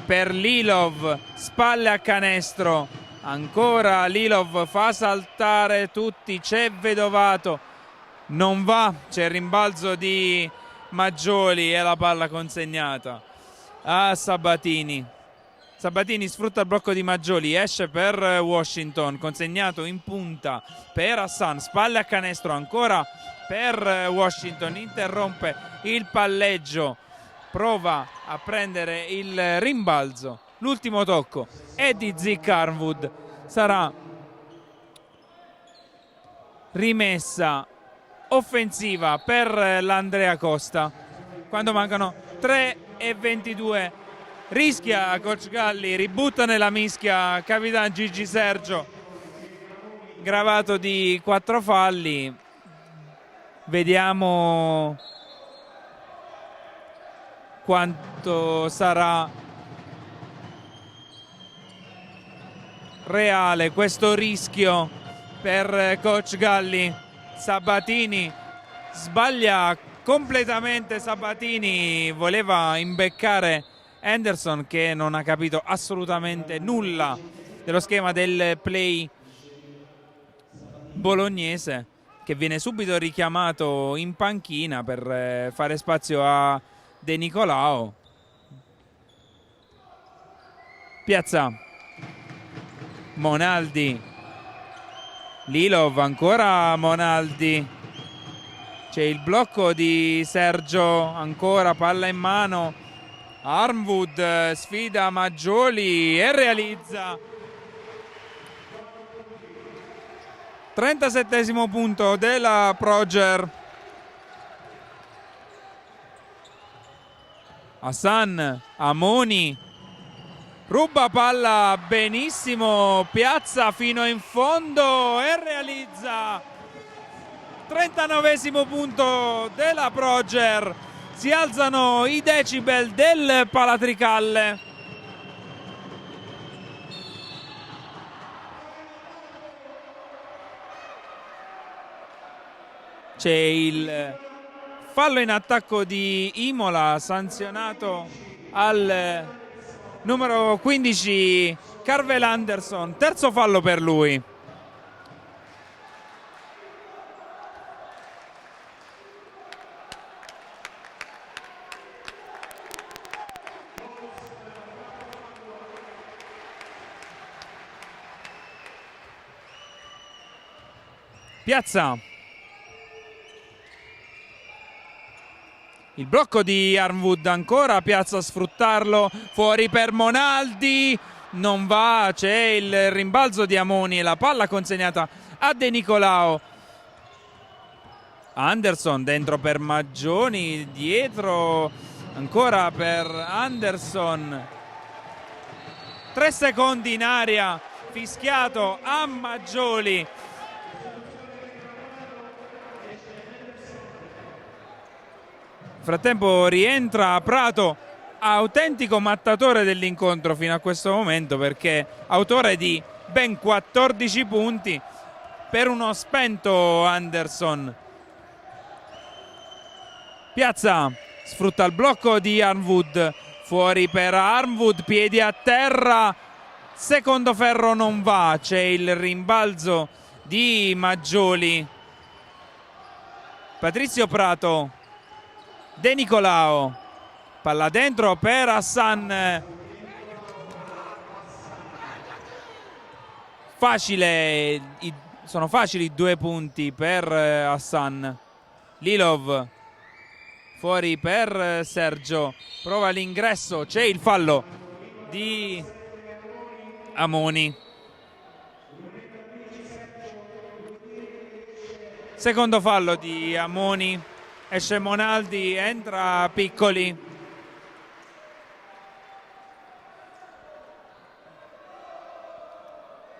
per Lilov, spalle a canestro. Ancora Lilov fa saltare tutti, c'è Vedovato, non va, c'è il rimbalzo di Maggioli e la palla consegnata a Sabatini. Sabatini sfrutta il blocco di Maggioli, esce per Washington, consegnato in punta per Hassan, spalle a canestro ancora per Washington, interrompe il palleggio, prova a prendere il rimbalzo. L'ultimo tocco è di Zick Armwood, sarà rimessa offensiva per l'Andrea Costa quando mancano 3:22. Rischia coach Galli, ributta nella mischia capitan Gigi Sergio, gravato di 4 falli. Vediamo quanto sarà reale questo rischio per coach Galli. Sabatini sbaglia completamente, Sabatini voleva imbeccare Henderson che non ha capito assolutamente nulla dello schema del play bolognese, che viene subito richiamato in panchina per fare spazio a De Nicolao. Piazza. Monaldi. Lilov, ancora Monaldi. C'è il blocco di Sergio, ancora palla in mano. Armwood sfida Maggioli e realizza. 37° punto della Proger. Hassan, Amoni, ruba palla benissimo, Piazza fino in fondo e realizza. 39° punto della Proger. Si alzano i decibel del Palatricalle. C'è il fallo in attacco di Imola, sanzionato al numero 15 Carvel Anderson, terzo fallo per lui. Piazza. Il blocco di Armwood ancora, Piazza a sfruttarlo, fuori per Monaldi, non va, c'è il rimbalzo di Amoni e la palla consegnata a De Nicolao. Anderson dentro per Maggioni, dietro ancora per Anderson. 3 secondi in aria, fischiato a Maggioli. Frattempo rientra Prato, autentico mattatore dell'incontro fino a questo momento, perché autore di ben 14 punti per uno spento Anderson. Piazza sfrutta il blocco di Armwood, fuori per Armwood, piedi a terra, secondo ferro non va, c'è il rimbalzo di Maggioli. Patrizio Prato, De Nicolao, palla dentro per Hassan, sono facili i 2 punti per Hassan. Lilov fuori per Sergio, prova l'ingresso, c'è il fallo di Amoni. Secondo fallo di Amoni, esce Monaldi, entra Piccoli.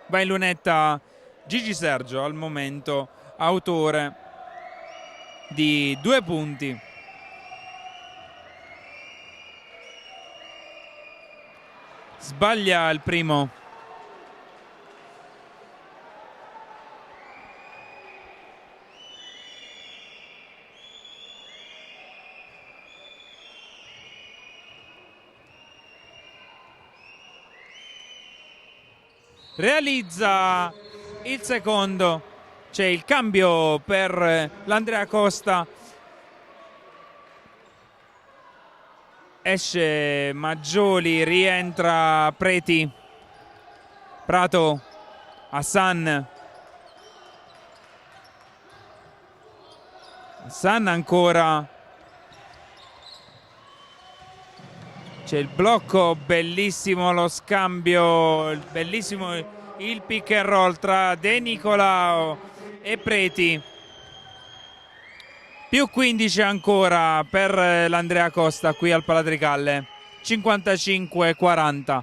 Va in lunetta Gigi Sergio, al momento autore di 2 punti. Sbaglia il primo. Realizza il secondo, c'è il cambio per l'Andrea Costa, esce Maggioli, rientra Preti, Prato, Hassan ancora, c'è il blocco, bellissimo lo scambio, bellissimo il pick and roll tra De Nicolao e Preti. Più 15 ancora per l'Andrea Costa qui al Palatricalle, 55-40.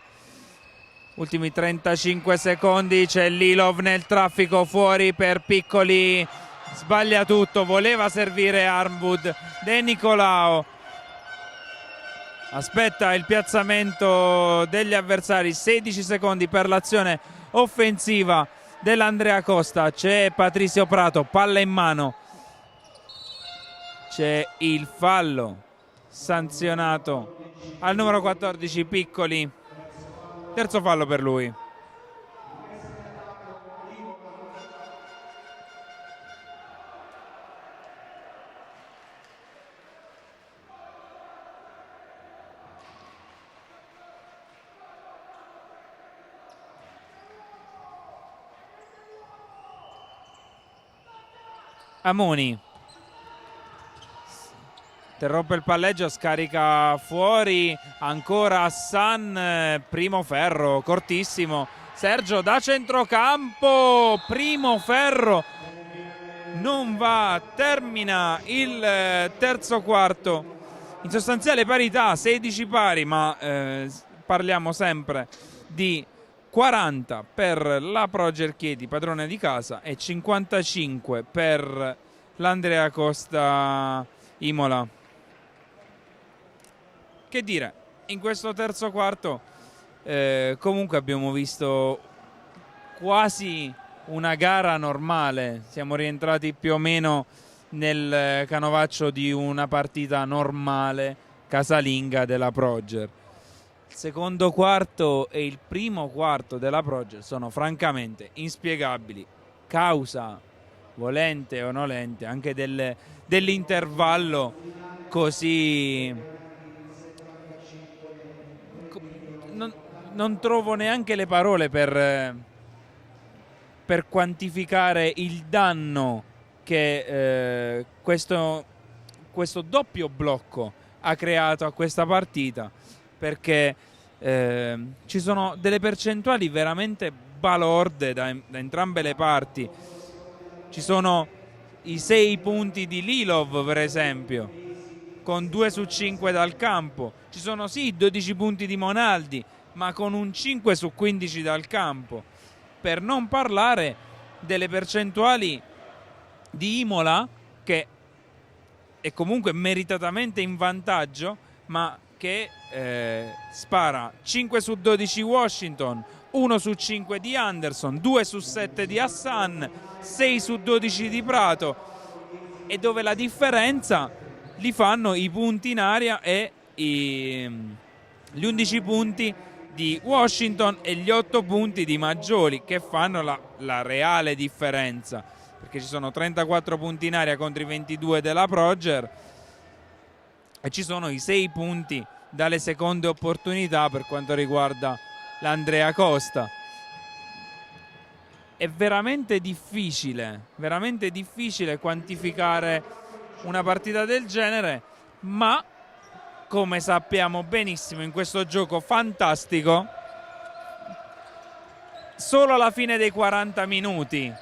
Ultimi 35 secondi, c'è Lilov nel traffico, fuori per Piccoli, sbaglia tutto, voleva servire Armwood. De Nicolao aspetta il piazzamento degli avversari, 16 secondi per l'azione offensiva dell'Andrea Costa. C'è Patrizio Prato, palla in mano, c'è il fallo sanzionato al numero 14 Piccoli, terzo fallo per lui. Amoni interrompe il palleggio, scarica fuori, ancora Hassan, primo ferro, cortissimo. Sergio da centrocampo, primo ferro, non va, termina il terzo quarto in sostanziale parità, 16 pari, ma parliamo sempre di 40 per la Proger Chieti, padrone di casa, e 55 per l'Andrea Costa Imola. Che dire, in questo terzo quarto comunque abbiamo visto quasi una gara normale, siamo rientrati più o meno nel canovaccio di una partita normale casalinga della Progger. Il secondo quarto e il primo quarto della Progger sono francamente inspiegabili, causa volente o nolente anche dell'intervallo così. Non trovo neanche le parole per quantificare il danno che questo doppio blocco ha creato a questa partita, perché ci sono delle percentuali veramente balorde da entrambe le parti. Ci sono i 6 punti di Lilov, per esempio, con 2 su 5 dal campo. Ci sono sì 12 punti di Monaldi, ma con un 5 su 15 dal campo. Per non parlare delle percentuali di Imola, che è comunque meritatamente in vantaggio, ma che spara 5 su 12 Washington, 1 su 5 di Anderson, 2 su 7 di Hassan, 6 su 12 di Prato, e dove la differenza li fanno i punti in aria e gli 11 punti di Washington e gli 8 punti di Maggioli, che fanno la reale differenza, perché ci sono 34 punti in aria contro i 22 della Progger e ci sono i 6 punti dalle seconde opportunità per quanto riguarda l'Andrea Costa. È veramente difficile quantificare una partita del genere, ma come sappiamo benissimo in questo gioco fantastico, solo alla fine dei 40 minuti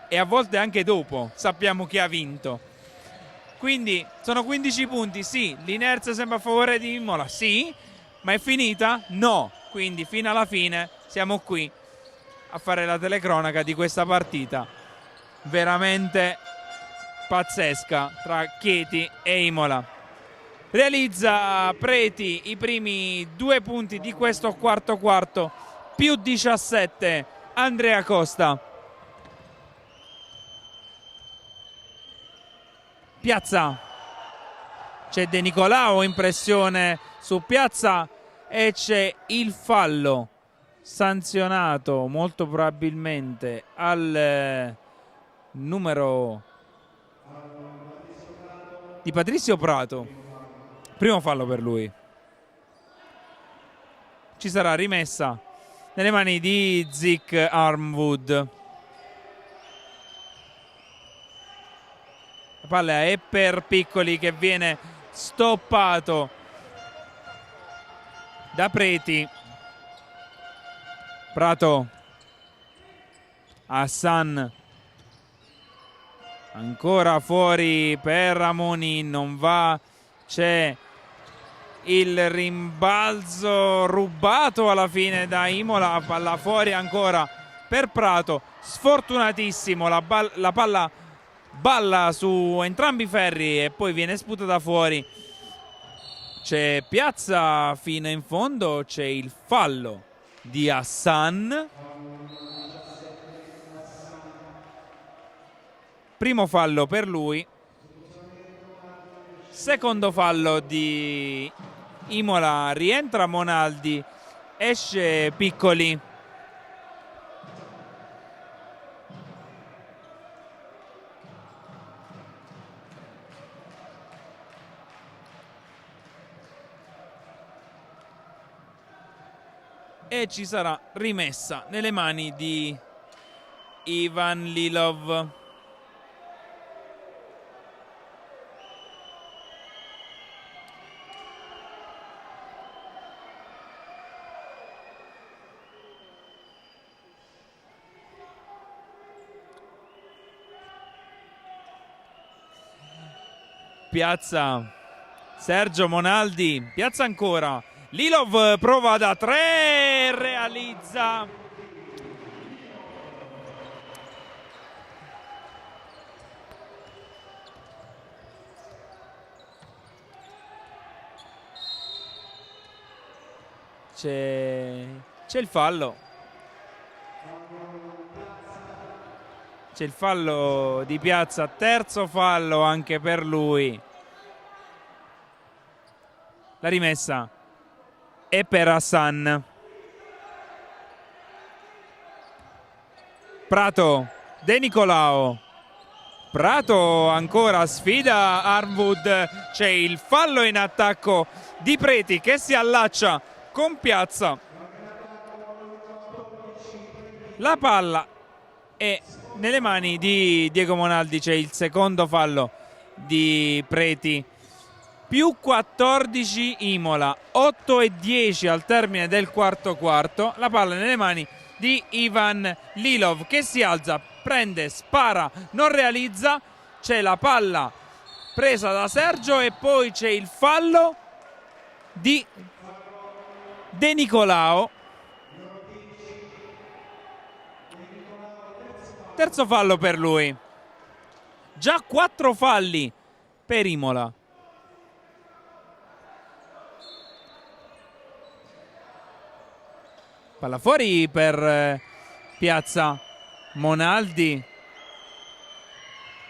e a volte anche dopo sappiamo chi ha vinto. Quindi sono 15 punti, sì, l'inerzia sembra a favore di Imola, sì, ma è finita? No, quindi fino alla fine siamo qui a fare la telecronaca di questa partita veramente pazzesca tra Chieti e Imola. Realizza Preti i primi 2 punti di questo quarto quarto, più 17 Andrea Costa. Piazza, c'è De Nicolao, impressione su Piazza e c'è il fallo sanzionato molto probabilmente al numero di Patrizio Prato. Primo fallo per lui. Ci sarà rimessa nelle mani di Zick Armwood. La palla è per Piccoli, che viene stoppato da Preti. Prato, Hassan, ancora fuori per Ramoni, non va, c'è il rimbalzo rubato alla fine da Imola, palla fuori ancora per Prato, sfortunatissimo, la palla balla su entrambi i ferri e poi viene sputata fuori. C'è Piazza fino in fondo, c'è il fallo di Hassan. Primo fallo per lui. Secondo fallo di Imola, rientra Monaldi, esce Piccoli. E ci sarà rimessa nelle mani di Ivan Lilov. Piazza, Sergio Monaldi, Piazza ancora, Lilov prova da 3, realizza. C'è il fallo. c'è il fallo di Piazza, terzo fallo anche per lui. La rimessa è per Hassan. Prato, De Nicolao. Prato ancora sfida Armwood, c'è il fallo in attacco di Preti che si allaccia con Piazza. La palla è nelle mani di Diego Monaldi, c'è il secondo fallo di Preti. Più 14 Imola, 8:10 al termine del quarto quarto. La palla è nelle mani di Ivan Lilov che si alza, prende, spara, non realizza. C'è la palla presa da Sergio e poi c'è il fallo di De Nicolao. Terzo fallo per lui. Già 4 falli per Imola. Palla fuori per Piazza. Monaldi.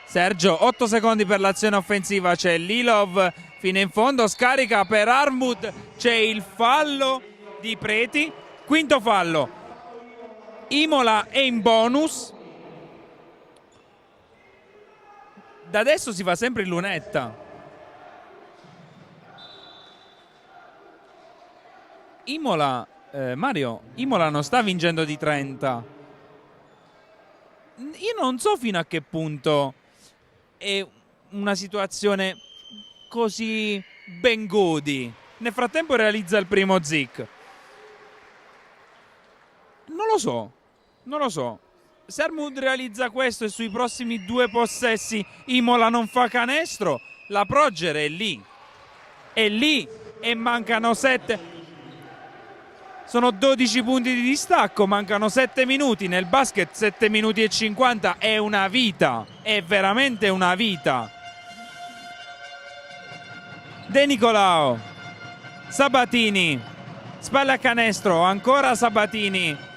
Sergio, 8 secondi per l'azione offensiva. C'è Lilov fino in fondo, scarica per Armwood. C'è il fallo di Preti. Quinto fallo. Imola è in bonus. Da adesso si fa sempre in lunetta. Imola, Mario, Imola non sta vincendo di 30. Io non so fino a che punto è una situazione così ben godi. Nel frattempo realizza il primo Zic. Non lo so. Se Armwood realizza questo e sui prossimi 2 possessi Imola non fa canestro, la Proger è lì e mancano 7. Sono 12 punti di distacco, mancano 7 minuti. Nel basket 7 minuti e 50 è una vita, è veramente una vita. De Nicolao, Sabatini, spalle a canestro, ancora Sabatini.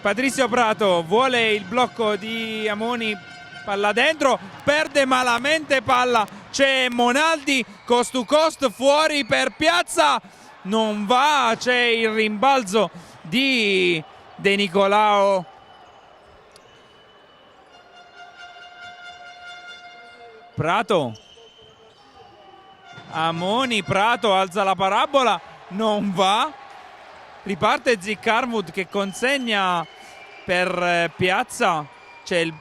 Patrizio Prato vuole il blocco di Amoni, palla dentro, perde malamente palla. C'è Monaldi, coast to coast, fuori per Piazza. Non va, c'è il rimbalzo di De Nicolao. Prato. Amoni, Prato alza la parabola, non va. Riparte Zic Armwood che consegna per Piazza. C'è il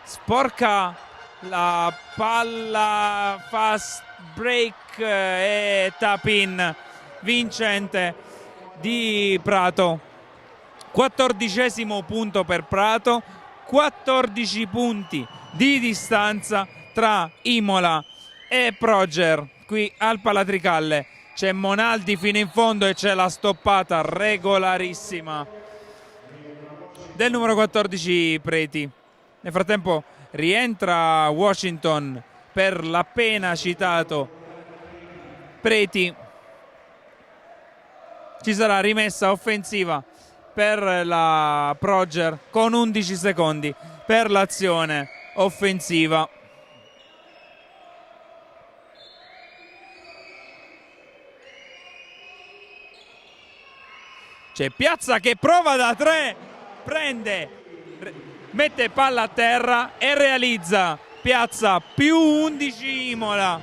sporca la palla, fast break e tap in vincente di Prato. 14° punto per Prato, 14 punti di distanza tra Imola e Proger qui al Palatricalle. C'è Monaldi fino in fondo e c'è la stoppata regolarissima del numero 14 Preti. Nel frattempo rientra Washington per l'appena citato Preti. Ci sarà rimessa offensiva per la Proger con 11 secondi per l'azione offensiva. C'è Piazza che prova da 3, prende, mette palla a terra e realizza. Piazza più 11 Imola.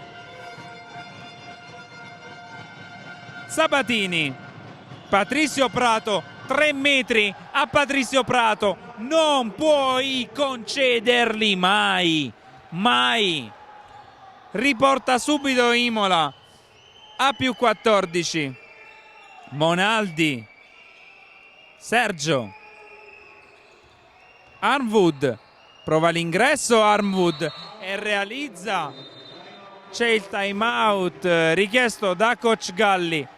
Sabatini, Patrizio Prato, 3 metri a Patrizio Prato, non puoi concederli mai, mai. Riporta subito Imola a più 14. Monaldi, Sergio, Armwood, prova l'ingresso Armwood e realizza. C'è il time out richiesto da coach Galli.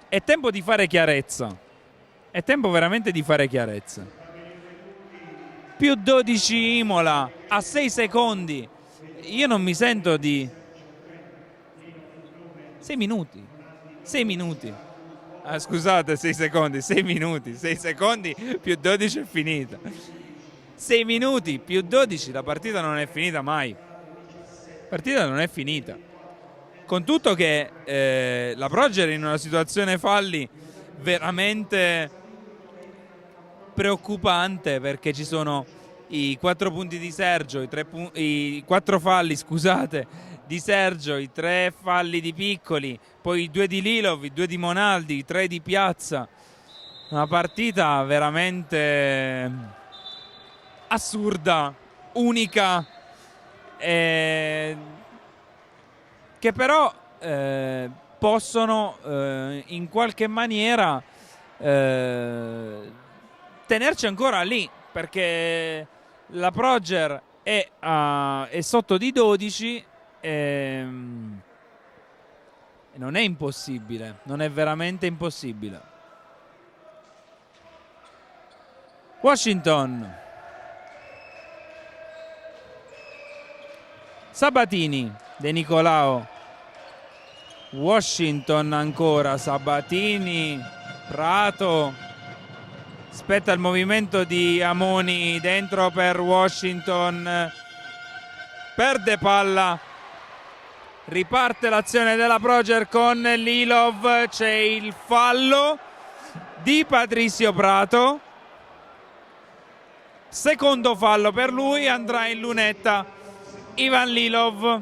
È tempo di fare chiarezza, è tempo veramente di fare chiarezza. Più 12 Imola a 6 secondi. Io non mi sento di 6 minuti. scusate, 6 secondi, 6 minuti, 6 secondi più 12 è finita. 6 minuti più 12, la partita non è finita mai. La partita non è finita. Con tutto che la Progger è in una situazione falli veramente preoccupante, perché ci sono i 4 punti di Sergio, i 4 falli, scusate, di Sergio, i 3 falli di Piccoli, poi i 2 di Lilov, i 2 di Monaldi, i 3 di Piazza. Una partita veramente assurda, unica, che però possono in qualche maniera tenerci ancora lì, perché la Progger è sotto di 12 e non è impossibile, non è veramente impossibile. Washington, Sabatini, De Nicolao, Washington ancora, Sabatini, Prato, aspetta il movimento di Amoni dentro per Washington, perde palla, riparte l'azione della Progger con Lilov, c'è il fallo di Patrizio Prato, secondo fallo per lui, andrà in lunetta Ivan Lilov.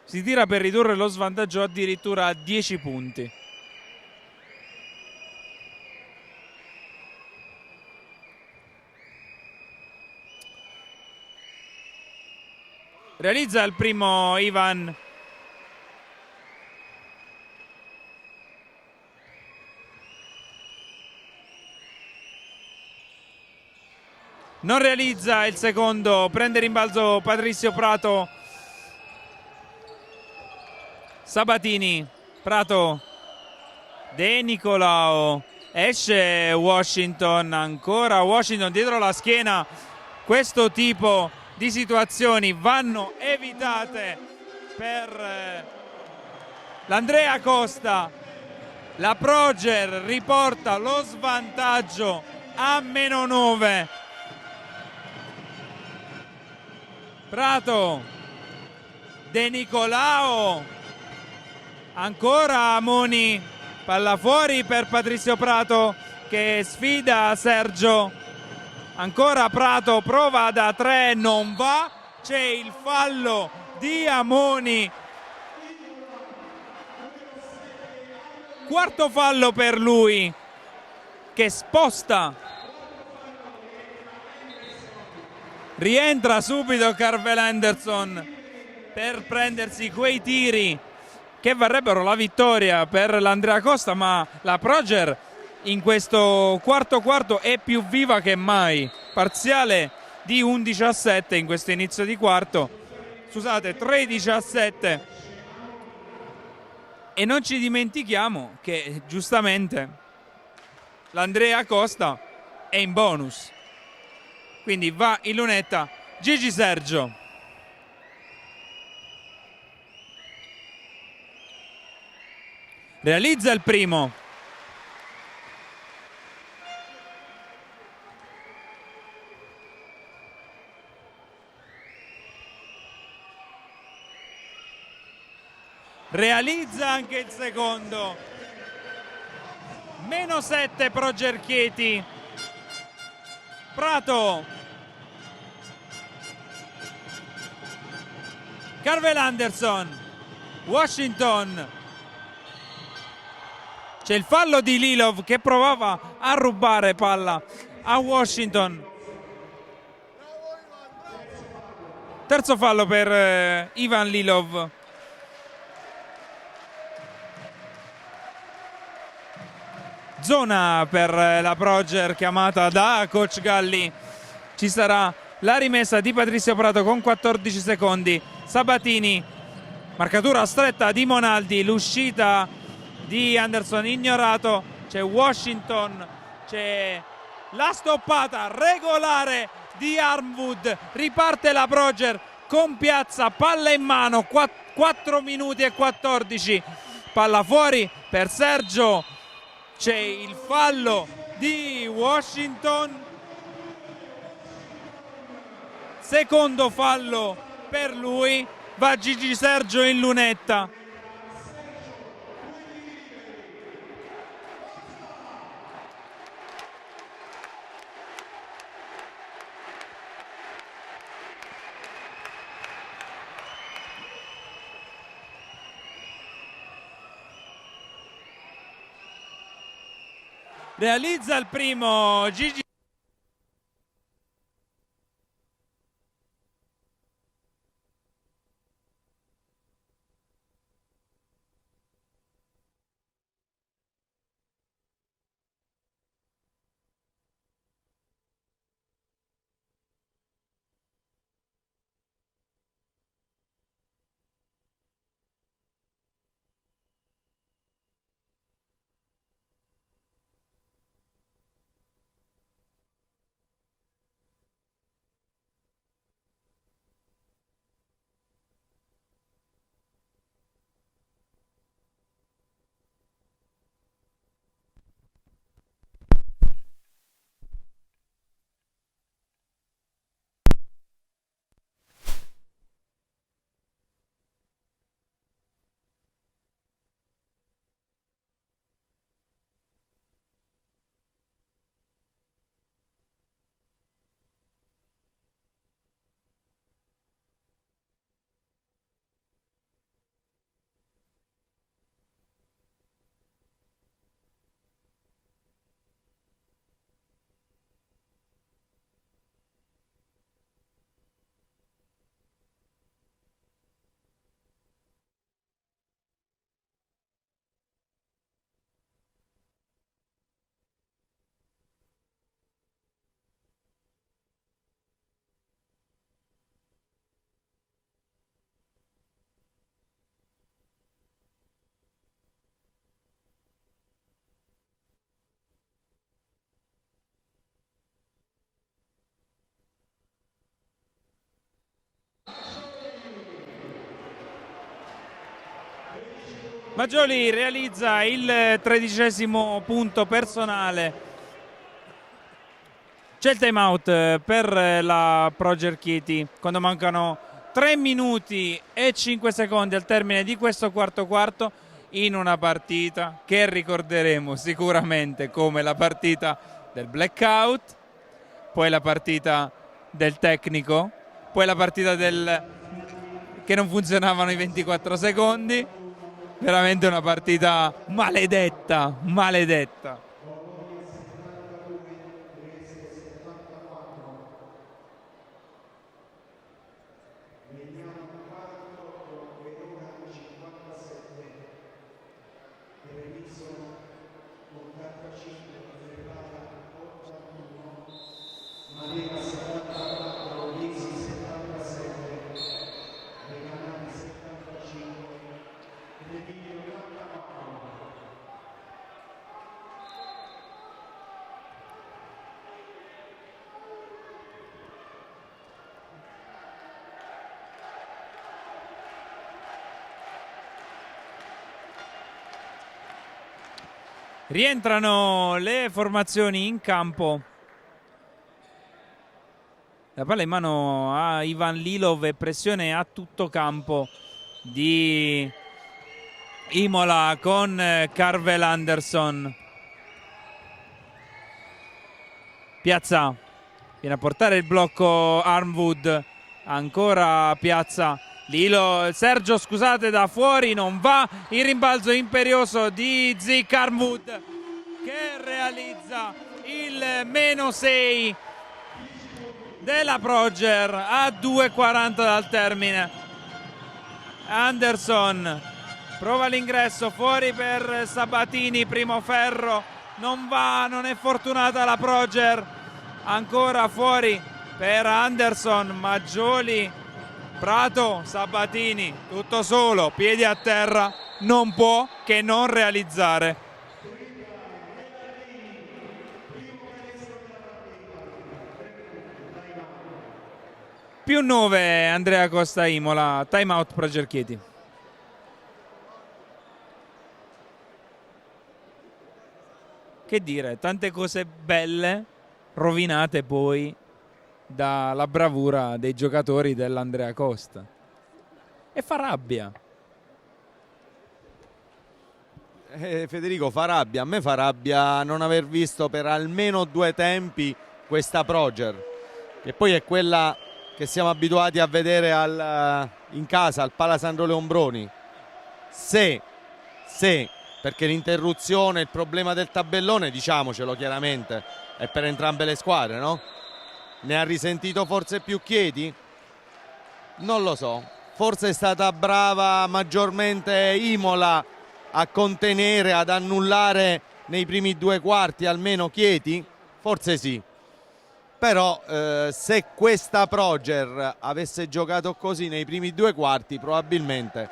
Si tira per ridurre lo svantaggio addirittura a 10 punti. Realizza il primo Ivan. Non realizza il secondo, prende rimbalzo Patrizio Prato. Sabatini, Prato, De Nicolao, esce Washington, ancora Washington dietro la schiena. Questo tipo di situazioni vanno evitate per l'Andrea Costa. La Progger riporta lo svantaggio a -9. Prato, De Nicolao, ancora Amoni, palla fuori per Patrizio Prato che sfida Sergio, ancora Prato, prova da 3, non va, c'è il fallo di Amoni, quarto fallo per lui che sposta. Rientra subito Carvel Anderson per prendersi quei tiri che varrebbero la vittoria per l'Andrea Costa, ma la Progger in questo quarto è più viva che mai. Parziale di 11-7 in questo inizio di quarto, scusate, 13-7. E non ci dimentichiamo che giustamente l'Andrea Costa è in bonus. Quindi va in lunetta Gigi Sergio. Realizza il primo. Realizza anche il secondo. -7 Progger Chieti. Prato. Carvel Anderson, Washington, c'è il fallo di Lilov che provava a rubare palla a Washington. Terzo fallo per Ivan Lilov. Zona per la Progger chiamata da coach Galli. Ci sarà la rimessa di Patrizio Prato con 14 secondi. Sabatini, marcatura stretta di Monaldi, l'uscita di Anderson ignorato, c'è Washington, c'è la stoppata regolare di Armwood, riparte la Progger con Piazza, palla in mano, 4 minuti e 14, palla fuori per Sergio, c'è il fallo di Washington, secondo fallo per lui, va Gigi Sergio in lunetta. Realizza il primo Gigi. Maggioli realizza il 13° punto personale. C'è il time out per la Pro Gerchiti quando mancano 3 minuti e 5 secondi al termine di questo quarto in una partita che ricorderemo sicuramente come la partita del blackout, poi la partita del tecnico, poi la partita che non funzionavano i 24 secondi. Veramente una partita maledetta, maledetta. Rientrano le formazioni in campo. La palla in mano a Ivan Lilov e pressione a tutto campo di Imola con Carvel Anderson. Piazza viene a portare il blocco Armwood, ancora Piazza. Sergio, scusate, da fuori non va, il rimbalzo imperioso di Zic Armwood che realizza il -6 della Proger a 2:40 dal termine. Anderson prova l'ingresso, fuori per Sabatini, primo ferro, non va, non è fortunata la Proger, ancora fuori per Anderson, Maggioli, Prato, Sabatini, tutto solo, piedi a terra, non può che non realizzare. +9 Andrea Costa Imola, time out Progerchieti. Che dire, tante cose belle rovinate poi dalla bravura dei giocatori dell'Andrea Costa. E fa rabbia. Federico, fa rabbia. A me fa rabbia non aver visto per almeno 2 tempi questa Proger, che poi è quella che siamo abituati a vedere in casa al Pala Sandro Leombroni. Se, perché l'interruzione, il problema del tabellone, diciamocelo chiaramente, è per entrambe le squadre, no? Ne ha risentito forse più Chieti? Non lo so. Forse è stata brava maggiormente Imola a contenere, ad annullare nei primi 2 quarti almeno Chieti? Forse sì. Però se questa Proger avesse giocato così nei primi 2 quarti, probabilmente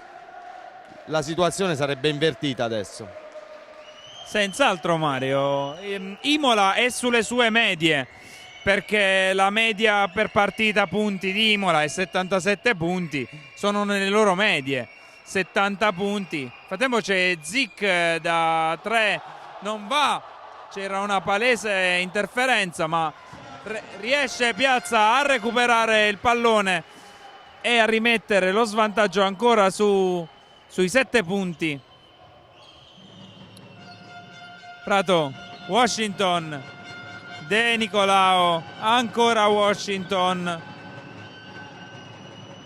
la situazione sarebbe invertita adesso. Senz'altro Mario. Imola è sulle sue medie, perché la media per partita punti di Imola è 77 punti, sono nelle loro medie, 70 punti. Nel frattempo c'è Zic da 3, non va, c'era una palese interferenza, ma riesce Piazza a recuperare il pallone e a rimettere lo svantaggio ancora sui 7 punti. Prato, Washington, De Nicolao, ancora Washington,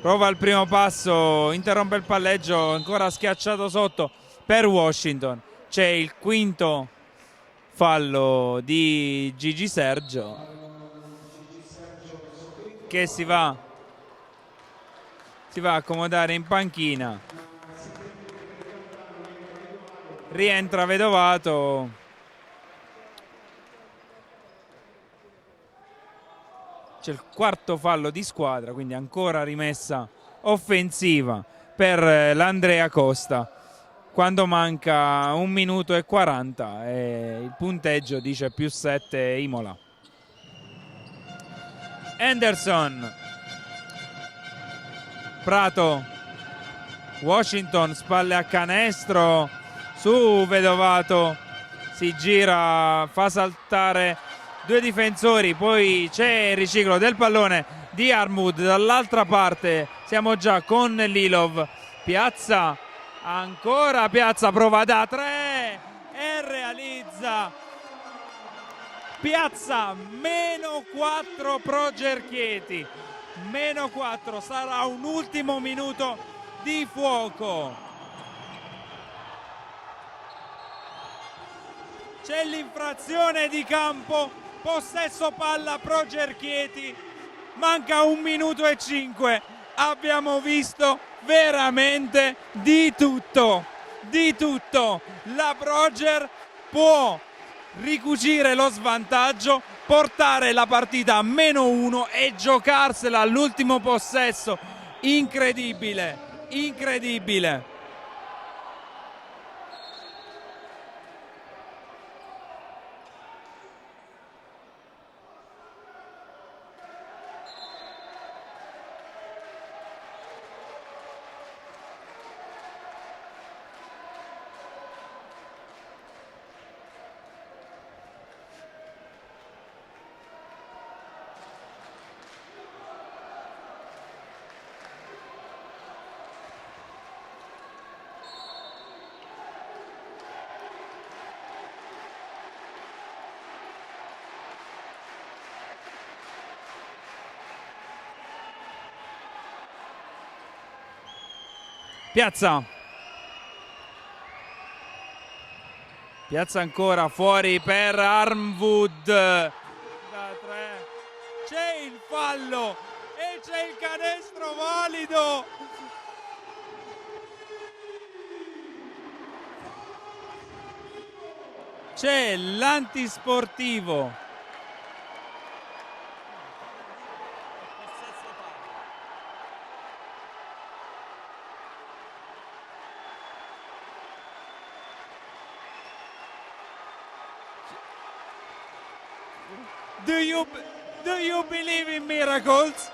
prova il primo passo, interrompe il palleggio, ancora schiacciato sotto per Washington. C'è il quinto fallo di Gigi Sergio, che si va a accomodare in panchina. Rientra Vedovato. C'è il quarto fallo di squadra, quindi ancora rimessa offensiva per l'Andrea Costa, quando manca 1 minuto e 40 e il punteggio dice +7 Imola. Henderson, Prato, Washington, spalle a canestro su Vedovato, si gira, fa saltare 2 difensori, poi c'è il riciclo del pallone di Armwood. Dall'altra parte siamo già con Lilov. Piazza, ancora Piazza, prova da 3 e realizza. Piazza, -4 Progerchieti, -4, sarà un ultimo minuto di fuoco. C'è l'infrazione di campo, possesso palla Progerchieti, manca 1 minuto e 5, abbiamo visto veramente di tutto, la Proger può ricucire lo svantaggio, portare la partita a -1 e giocarsela all'ultimo possesso. Incredibile. Piazza ancora fuori per Armwood da 3, c'è il fallo e c'è il canestro valido. C'è l'antisportivo. Do you believe in miracles?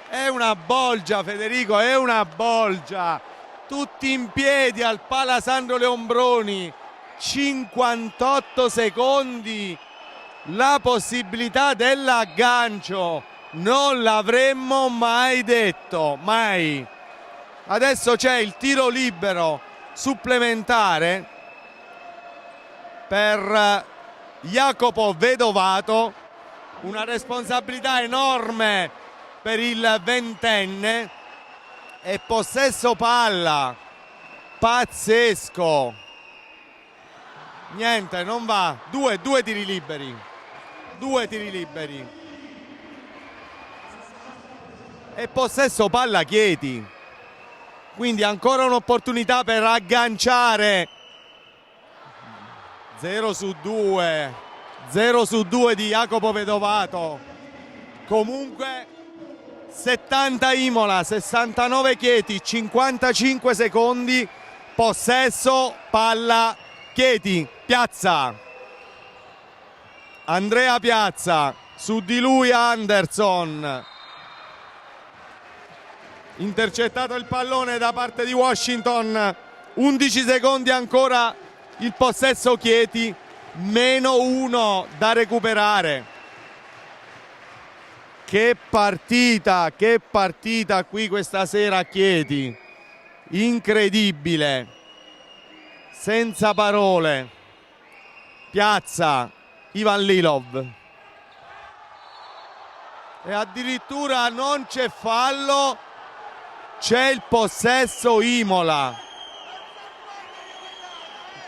È una bolgia, Federico, è una bolgia. Tutti in piedi al Palasandro Leombroni. 58 secondi. La possibilità dell'aggancio. Non l'avremmo mai detto, mai. Adesso c'è il tiro libero supplementare per Jacopo Vedovato. Una responsabilità enorme per il ventenne e possesso palla pazzesco. Niente, non va. Due tiri liberi. Due tiri liberi. E possesso palla Chieti. Quindi ancora un'opportunità per agganciare. 0 su 2. 0 su 2 di Jacopo Vedovato. Comunque 70 Imola, 69 Chieti, 55 secondi, possesso palla Chieti. Piazza, Andrea Piazza, su di lui Anderson, intercettato il pallone da parte di Washington. 11 secondi ancora il possesso Chieti, -1 da recuperare. Che partita qui questa sera a Chieti, incredibile, senza parole. Piazza, Ivan Lilov, e addirittura non c'è fallo, c'è il possesso Imola.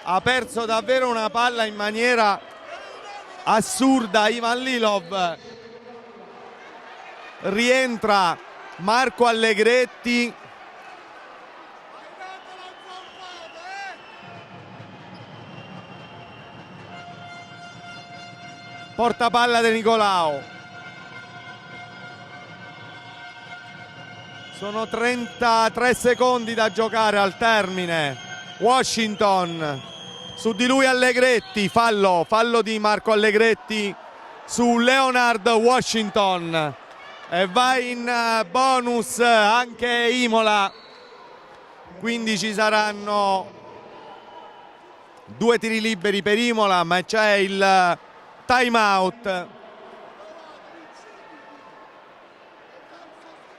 Ha perso davvero una palla in maniera assurda Ivan Lilov. Rientra Marco Allegretti. Porta palla di Nicolao. Sono 33 secondi da giocare al termine. Washington, su di lui Allegretti, fallo di Marco Allegretti su Leonard Washington. E va in bonus anche Imola, quindi ci saranno 2 tiri liberi per Imola, ma c'è il time out.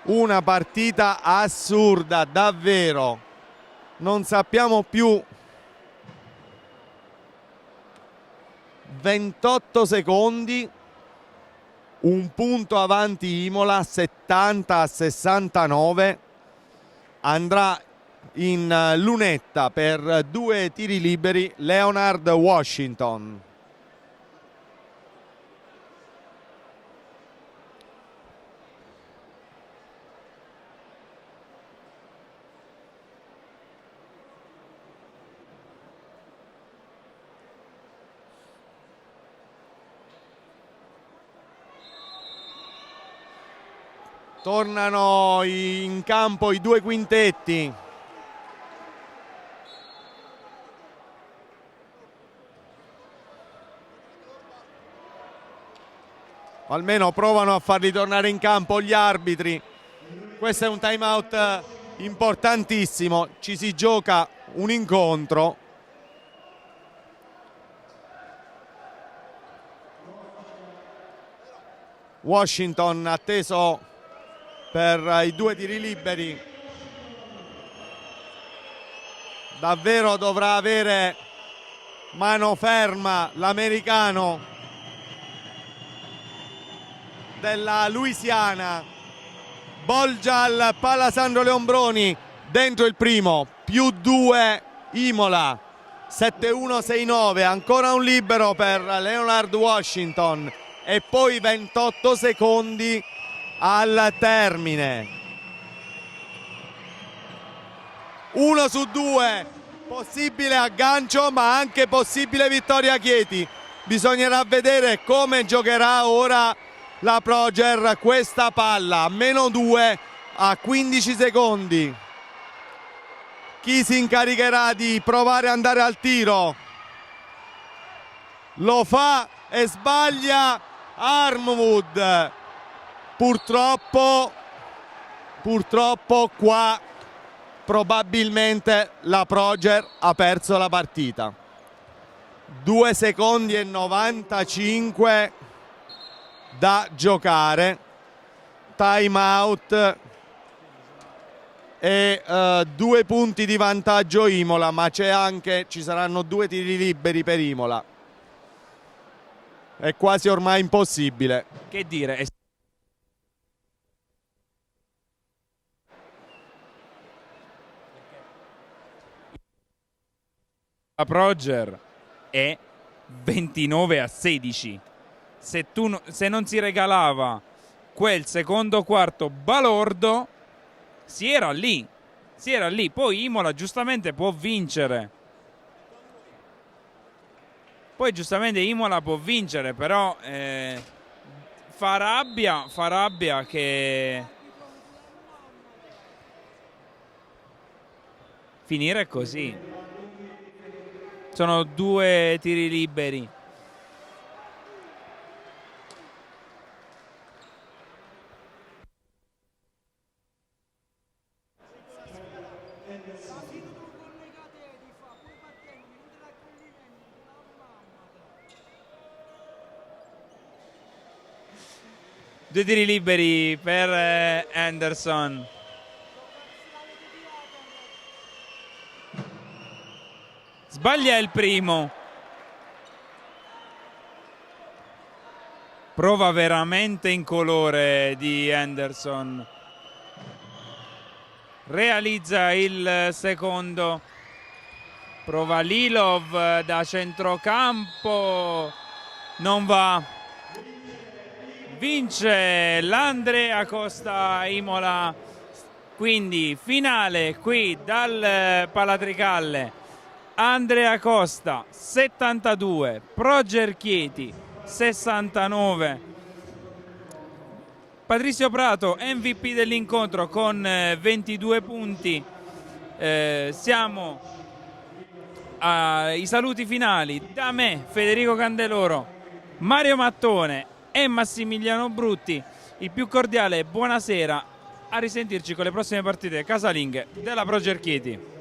Una partita assurda, davvero, non sappiamo più. 28 secondi, un punto avanti Imola, 70-69, andrà in lunetta per 2 tiri liberi Leonard Washington. Tornano in campo i 2 quintetti. O almeno provano a farli tornare in campo gli arbitri. Questo è un time out importantissimo. Ci si gioca un incontro. Washington atteso per i 2 tiri liberi. Davvero dovrà avere mano ferma l'americano della Louisiana. Bolgia al Palasandro Leombroni, dentro il primo, +2 Imola, 7-1-6-9, ancora un libero per Leonard Washington e poi 28 secondi al termine. 1 su 2, possibile aggancio ma anche possibile vittoria Chieti. Bisognerà vedere come giocherà ora la Proger questa palla. -2 a 15 secondi. Chi si incaricherà di provare ad andare al tiro? Lo fa e sbaglia Armwood. Purtroppo purtroppo qua probabilmente la Proger ha perso la partita. 2 secondi e 95 da giocare, time out e 2 punti di vantaggio Imola, ma ci saranno 2 tiri liberi per Imola. È quasi ormai impossibile. Che dire? La Proger è 29-16. Se non si regalava quel secondo quarto balordo, si era lì. Poi Imola giustamente può vincere. Però fa rabbia che finire così. Sono 2 tiri liberi. Due tiri liberi per Anderson. Sbaglia il primo. Prova veramente in colore di Anderson. Realizza il secondo. Prova Lilov da centrocampo. Non va. Vince l'Andrea Costa Imola. Quindi finale qui dal Palatricalle. Andrea Costa 72, Proger Chieti 69. Patrizio Prato MVP dell'incontro con 22 punti. Siamo ai saluti finali da me, Federico Candeloro, Mario Mattone e Massimiliano Brutti. Il più cordiale buonasera, a risentirci con le prossime partite casalinghe della Proger Chieti.